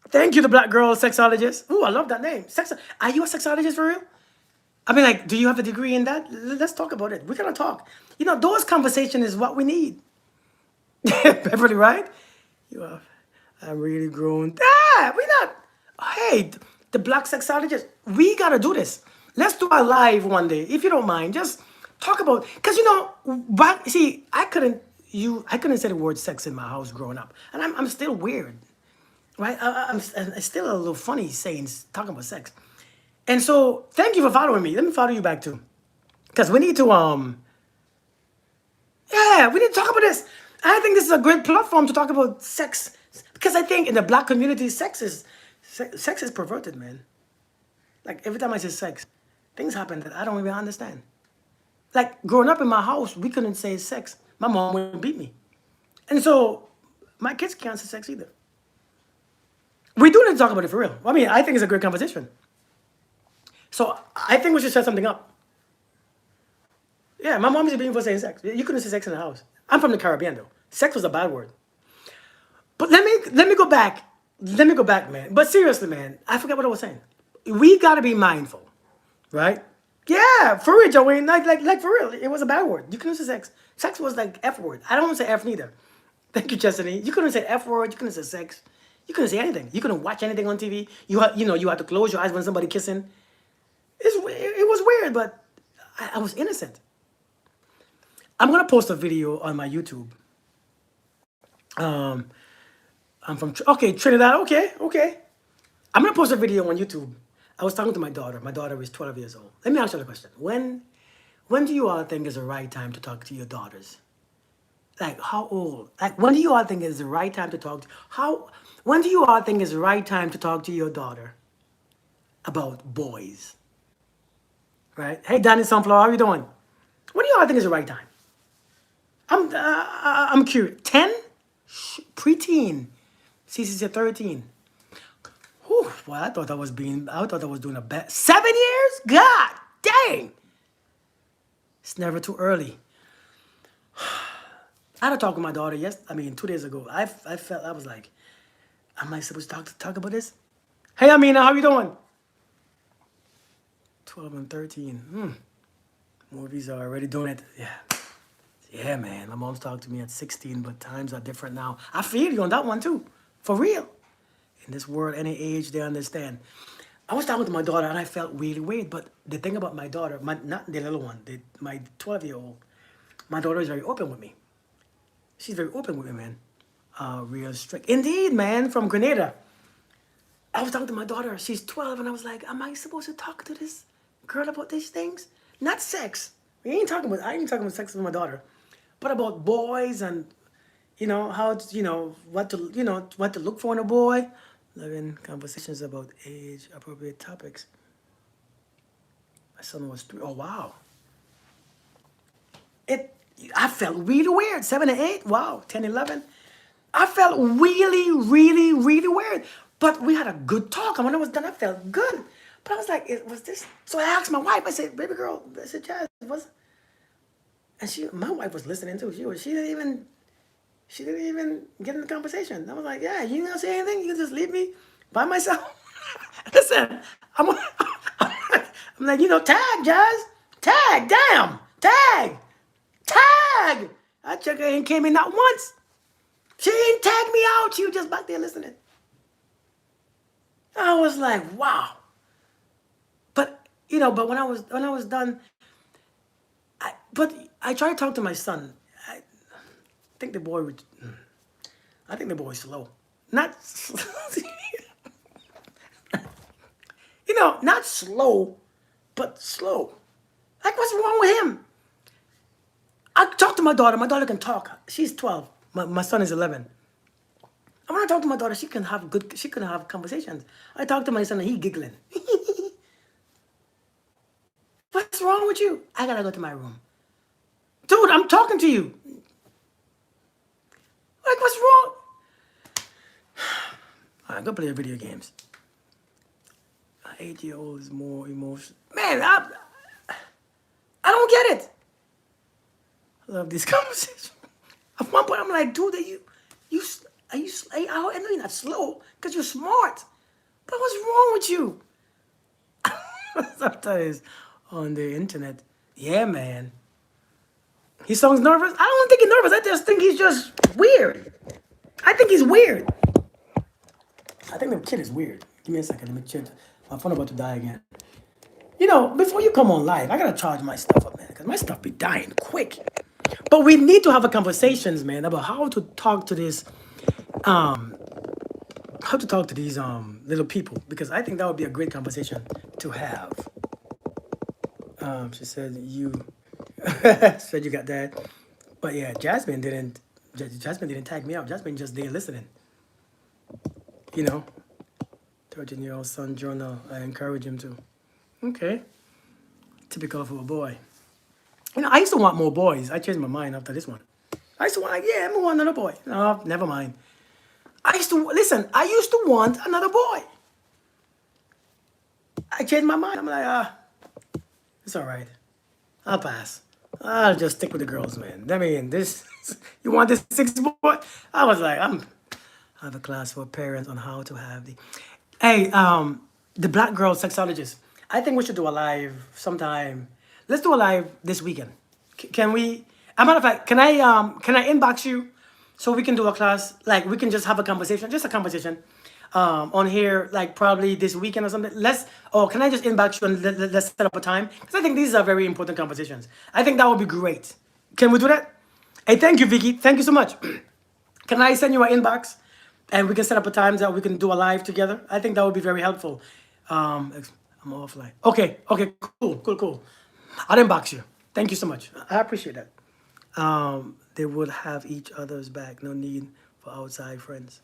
Thank you, the black girl sexologist. Ooh, I love that name. Are you a sexologist for real? I mean, like, do you have a degree in that? Let's talk about it. We're gonna talk. You know, those conversations is what we need. Beverly, right? I'm really grown. We're not. Hey, the black sexologist, we gotta do this. Let's do a live one day, if you don't mind. Just talk about, because see, I couldn't say the word sex in my house growing up, and I'm still weird, right? I'm still a little funny talking about sex, and so thank you for following me. Let me follow you back too, because we need to we need to talk about this. I think this is a great platform to talk about sex, because I think in the black community, sex is perverted, man. Like every time I say sex, things happen that I don't even understand. Like growing up in my house, we couldn't say sex. My mom would beat me, and so my kids can't say sex either. We do need to talk about it for real. I mean, I think it's a great conversation. So I think we should set something up. Yeah, my mom used to beat me for saying sex. You couldn't say sex in the house. I'm from the Caribbean though. Sex was a bad word. But let me go back. Let me go back, man. But seriously, man, I forgot what I was saying. We gotta be mindful, right? Yeah, for real, Joey. Like for real. It was a bad word. You couldn't say sex. Sex was like F word. I don't want to say F neither. Thank you, Chestnut. You couldn't say F word. You couldn't say sex. You couldn't say anything. You couldn't watch anything on TV. You had to close your eyes when somebody kissing. It was weird, but I was innocent. I'm gonna post a video on my YouTube. I'm from Trinidad. Okay. I'm gonna post a video on YouTube. I was talking to my daughter. My daughter is 12 years old. Let me ask you the question. When do you all think is the right time to talk to your daughters? Like how old? Like when do you all think is the right time to talk to when do you all think is the right time to talk to your daughter about boys? Right? Hey Danny Sunflower, how you doing? When do you all think is the right time? I'm curious. 10? Preteen. CC said 13. Whew, well, I thought I was doing a bet. 7 years? God dang. It's never too early. I had a talk with my daughter 2 days ago. I felt, I was like, am I supposed to talk about this? Hey, Amina, how you doing? 12 and 13. Movies are already doing it. Yeah. Yeah, man. My mom's talked to me at 16, but times are different now. I feel you on that one too. For real. In this world, any age, they understand. I was talking to my daughter and I felt really weird. But the thing about my daughter, not the little one, my 12-year-old, my daughter is very open with me. She's very open with me, man. Real strict. Indeed, man, from Grenada. I was talking to my daughter. She's 12, and I was like, am I supposed to talk to this girl about these things? Not sex. I ain't talking about sex with my daughter, but about boys and, how to, what to look for in a boy. Having conversations about age appropriate topics. My son was 3. Oh, wow. It, I felt really weird. 7 and 8. Wow. 10, 11. I felt really, really, really weird. But we had a good talk. And when I was done, I felt good. But I was like, was this? So I asked my wife, I said, baby girl, I said, Jazz, and my wife was listening too. She didn't even get in the conversation. I was like, yeah, you don't say anything? You can just leave me by myself? Listen, I'm, I'm like, tag, Jazz. Tag, damn. Tag. Tag. I checked her and came in not once. She ain't tagged me out. She was just back there listening. I was like, wow. But but when I was done, I tried to talk to my son. I think the boy would. I think the boy's slow. Not, not slow, but slow. Like, what's wrong with him? I talk to my daughter. My daughter can talk. She's 12. My son is 11. And when I talk to my daughter, she can have conversations. I talk to my son and he giggling. What's wrong with you? I gotta go to my room. Dude, I'm talking to you. Like, what's wrong? All right, go play video games. An 8-year-old is more emotional. Man, I don't get it. I love this conversation. At one point, I'm like, dude, I know you're not slow because you're smart. But what's wrong with you? Sometimes on the internet, yeah, man. He sounds nervous. I don't think he's nervous. I just think he's just weird. I think he's weird. I think the kid is weird. Give me a second. Let me check. My phone about to die again. Before you come on live, I gotta charge my stuff up, man, because my stuff be dying quick. But we need to have a conversations, man, about how to talk to these little people, because I think that would be a great conversation to have. She said you said you got that, but yeah, Jasmine didn't tag me out. Jasmine just there listening. 13-year-old son journal. I encourage him to. Okay. Typical for a boy. I used to want more boys. I changed my mind after this one. I used to want, I want another boy. No, never mind. I used to want another boy. I changed my mind. I'm like, it's all right. I'll pass. I'll just stick with the girls, man. I mean, you want this 6 boy? I was like, I have a class for parents on how to have Hey, the black girl sexologist. I think we should do a live sometime. Let's do a live this weekend. Can we? As a matter of fact, can I inbox you so we can do a class? Like, we can just have a conversation, just a conversation, on here, like probably this weekend or something. Can I just inbox you and let's set up a time? Because I think these are very important conversations. I think that would be great. Can we do that? Hey, thank you, Vicky. Thank you so much. Can I send you an inbox? And we can set up a time that we can do a live together. I think that would be very helpful. I'm offline. Okay, cool. I'll inbox you. Thank you so much. I appreciate that. They would have each other's back. No need for outside friends.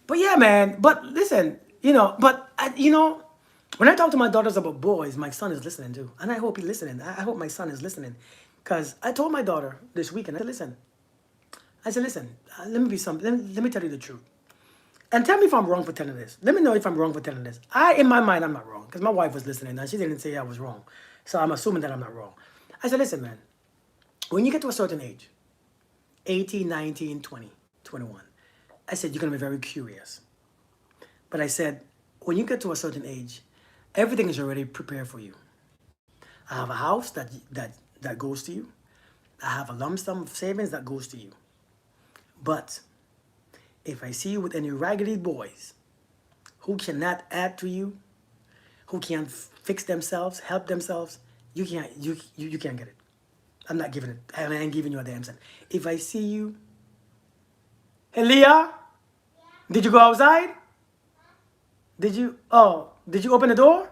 But yeah, man. But listen, when I talk to my daughters about boys, my son is listening too. And I hope he's listening. I hope my son is listening. Because I told my daughter this weekend, I said, listen, let me tell you the truth. And tell me if I'm wrong for telling this. Let me know if I'm wrong for telling this. In my mind, I'm not wrong. Because my wife was listening and she didn't say I was wrong. So I'm assuming that I'm not wrong. I said, listen, man. When you get to a certain age, 18, 19, 20, 21, I said, you're going to be very curious. But I said, when you get to a certain age, everything is already prepared for you. I have a house that goes to you. I have a lump sum of savings that goes to you. But if I see you with any raggedy boys who cannot add to you, who can't fix themselves, help themselves, you can't get it. I'm not giving it. I ain't giving you a damn cent. If I see you, hey Leah, did you go outside? Did you open the door?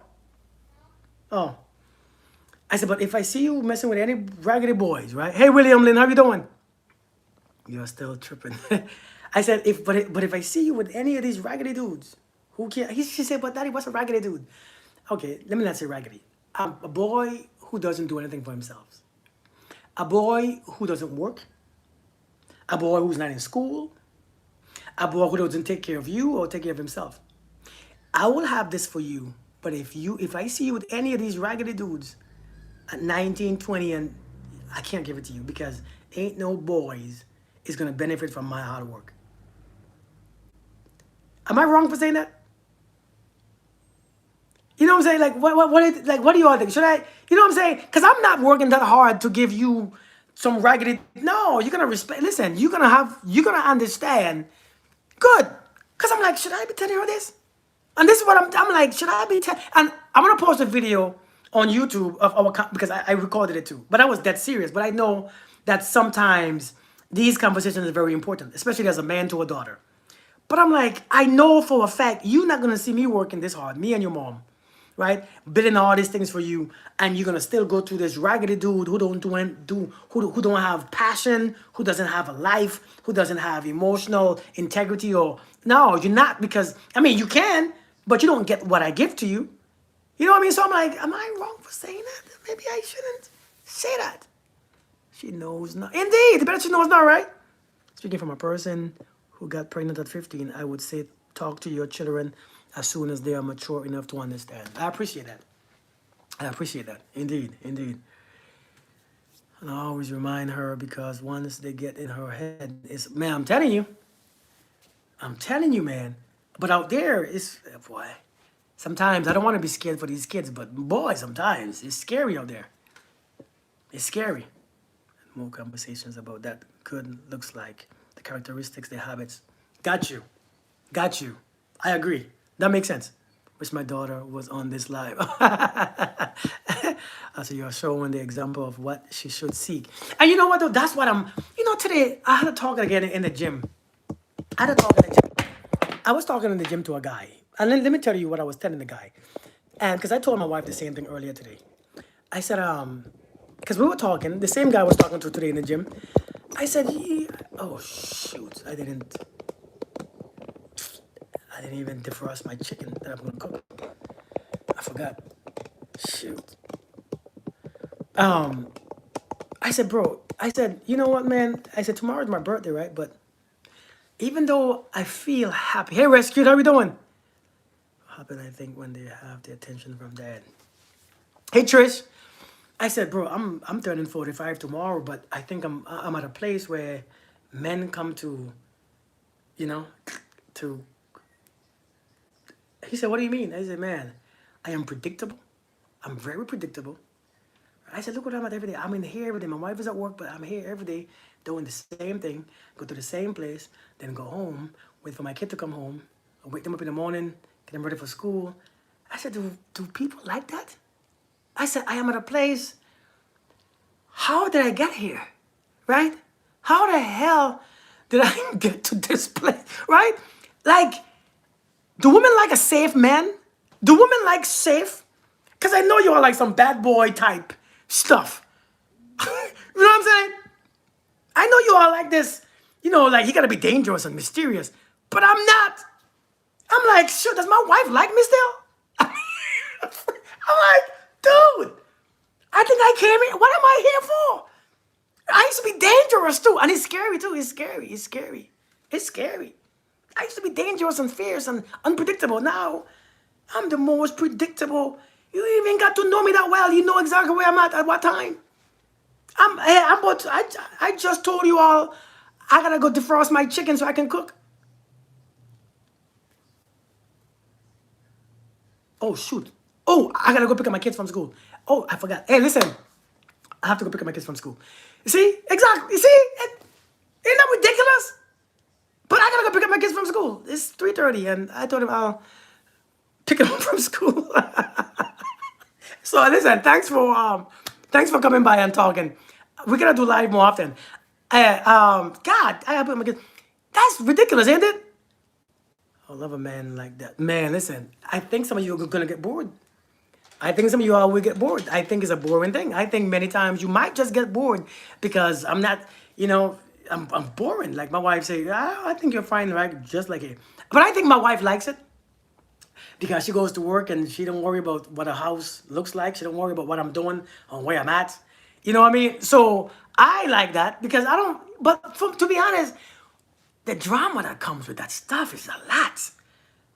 Oh. I said, but if I see you messing with any raggedy boys, right? Hey William Lynn, how you doing? You're still tripping. I said, but if I see you with any of these raggedy dudes, who can't? She said, but Daddy, what's a raggedy dude? Okay, let me not say raggedy. A boy who doesn't do anything for himself. A boy who doesn't work. A boy who's not in school. A boy who doesn't take care of you or take care of himself. I will have this for you, but if I see you with any of these raggedy dudes at 19, 20, and I can't give it to you because ain't no boys is gonna benefit from my hard work. Am I wrong for saying that? You know what I'm saying? Like what do you all think? Should I? You know what I'm saying? Because I'm not working that hard to give you some raggedy. No, you're gonna respect. Listen, you're gonna understand. Good. Because I'm like, should I be telling her this? And this is what I'm like, should I be telling? And I'm gonna post a video on YouTube of our because I recorded it too. But I was that serious. But I know that sometimes these conversations are very important, especially as a man to a daughter. But I'm like, I know for a fact you're not gonna see me working this hard, me and your mom, right? Building all these things for you, and you're gonna still go to this raggedy dude who who don't have passion, who doesn't have a life, who doesn't have emotional integrity, or no, you're not because I mean you can, but you don't get what I give to you. You know what I mean? So I'm like, am I wrong for saying that? Maybe I shouldn't say that. She knows not. Indeed, better she knows not, right? Speaking from a person who got pregnant at 15, I would say talk to your children as soon as they are mature enough to understand. I appreciate that. I appreciate that. Indeed, indeed. And I always remind her because once they get in her head, it's, man, I'm telling you, man. But out there, it's, boy, sometimes I don't want to be scared for these kids, but boy, sometimes it's scary out there. It's scary. More conversations about that good looks like, the characteristics, the habits. Got you. Got you. I agree. That makes sense. Wish my daughter was on this live. So you're showing the example of what she should seek. And you know what though? That's what today I had a talk again in the gym. I had a talk in the gym. I was talking in the gym to a guy. And let me tell you what I was telling the guy. And because I told my wife the same thing earlier today. I said, because we were talking, the same guy I was talking to today in the gym. I said, oh shoot, I didn't even defrost my chicken that I'm gonna cook. I forgot. Shoot. I said, bro, you know what, man? I said, tomorrow's my birthday, right? But even though I feel happy, hey, Rescued, how we doing? Happy, I think, when they have the attention from dad. Hey, Trish. I said, bro, I'm turning 45 tomorrow, but I think I'm at a place where men come to, to. He said, what do you mean? I said, man, I am predictable. I'm very predictable. I said, look what I'm at every day. I'm in here every day. My wife is at work, but I'm here every day doing the same thing. Go to the same place, then go home, wait for my kid to come home, wake them up in the morning, get them ready for school. I said, do people like that? I said, I am at a place. How did I get here? Right? How the hell did I get to this place? Right? Like, do women like a safe man? Do women like safe? Because I know you are like some bad boy type stuff. You know what I'm saying? I know you are like this, like you gotta be dangerous and mysterious. But I'm not. I'm like, sure, does my wife like me still? I'm like, dude, I think I came in. What am I here for? I used to be dangerous too. And it's scary too. It's scary. It's scary. It's scary. I used to be dangerous and fierce and unpredictable. Now, I'm the most predictable. You even got to know me that well. You know exactly where I'm at what time. I just told you all, I gotta go defrost my chicken so I can cook. Oh, shoot. Oh, I gotta go pick up my kids from school. Oh, I forgot. Hey, listen. I have to go pick up my kids from school. You see? Exactly. You see? Isn't that ridiculous? But I gotta go pick up my kids from school. It's 3:30, and I told him I'll pick them up from school. So listen, thanks for coming by and talking. We're gonna do live more often. God, I gotta put my kids. That's ridiculous, ain't it? I love a man like that. Man, listen, I think some of you are gonna get bored. I think some of you all will get bored. I think it's a boring thing. I think many times you might just get bored because I'm not, I'm boring. Like my wife say, I think you're fine, right? Just like it. But I think my wife likes it because she goes to work and she don't worry about what a house looks like. She don't worry about what I'm doing or where I'm at. You know what I mean? So I like that because I don't, but to be honest, the drama that comes with that stuff is a lot.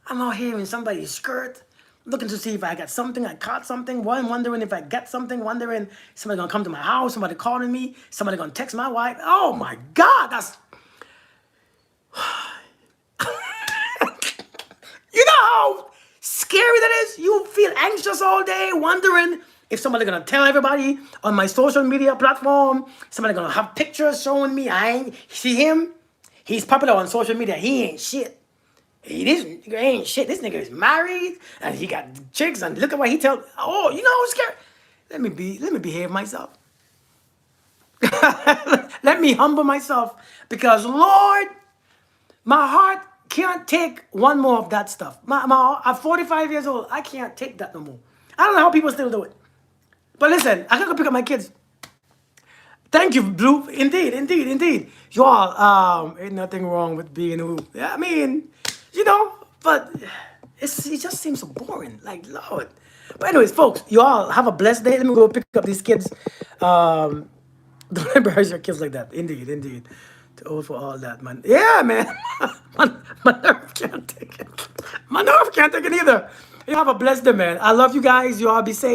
I'm out here in somebody's skirt, looking to see if I got something, I caught something, wondering if I get something, wondering somebody gonna come to my house, somebody calling me, somebody gonna text my wife. Oh my God, that's you know how scary that is? You feel anxious all day, wondering if somebody gonna tell everybody on my social media platform, somebody gonna have pictures showing me I ain't see him. He's popular on social media. He ain't shit. He ain't shit. This nigga is married and he got chicks and look at what he tell. Oh, you know what's scary? Let me behave myself. Let me humble myself because Lord, my heart can't take one more of that stuff. I'm 45 years old. I can't take that no more. I don't know how people still do it. But listen, I gotta go pick up my kids. Thank you, Blue. Indeed, indeed, indeed. You all, ain't nothing wrong with being who. Yeah, I mean, but it just seems so boring. Like, Lord. But anyways, folks, you all have a blessed day. Let me go pick up these kids. Don't embarrass your kids like that. Indeed, indeed. Too old for all that, man. Yeah, man. my nerve can't take it. My nerve can't take it either. You have a blessed day, man. I love you guys. You all be safe.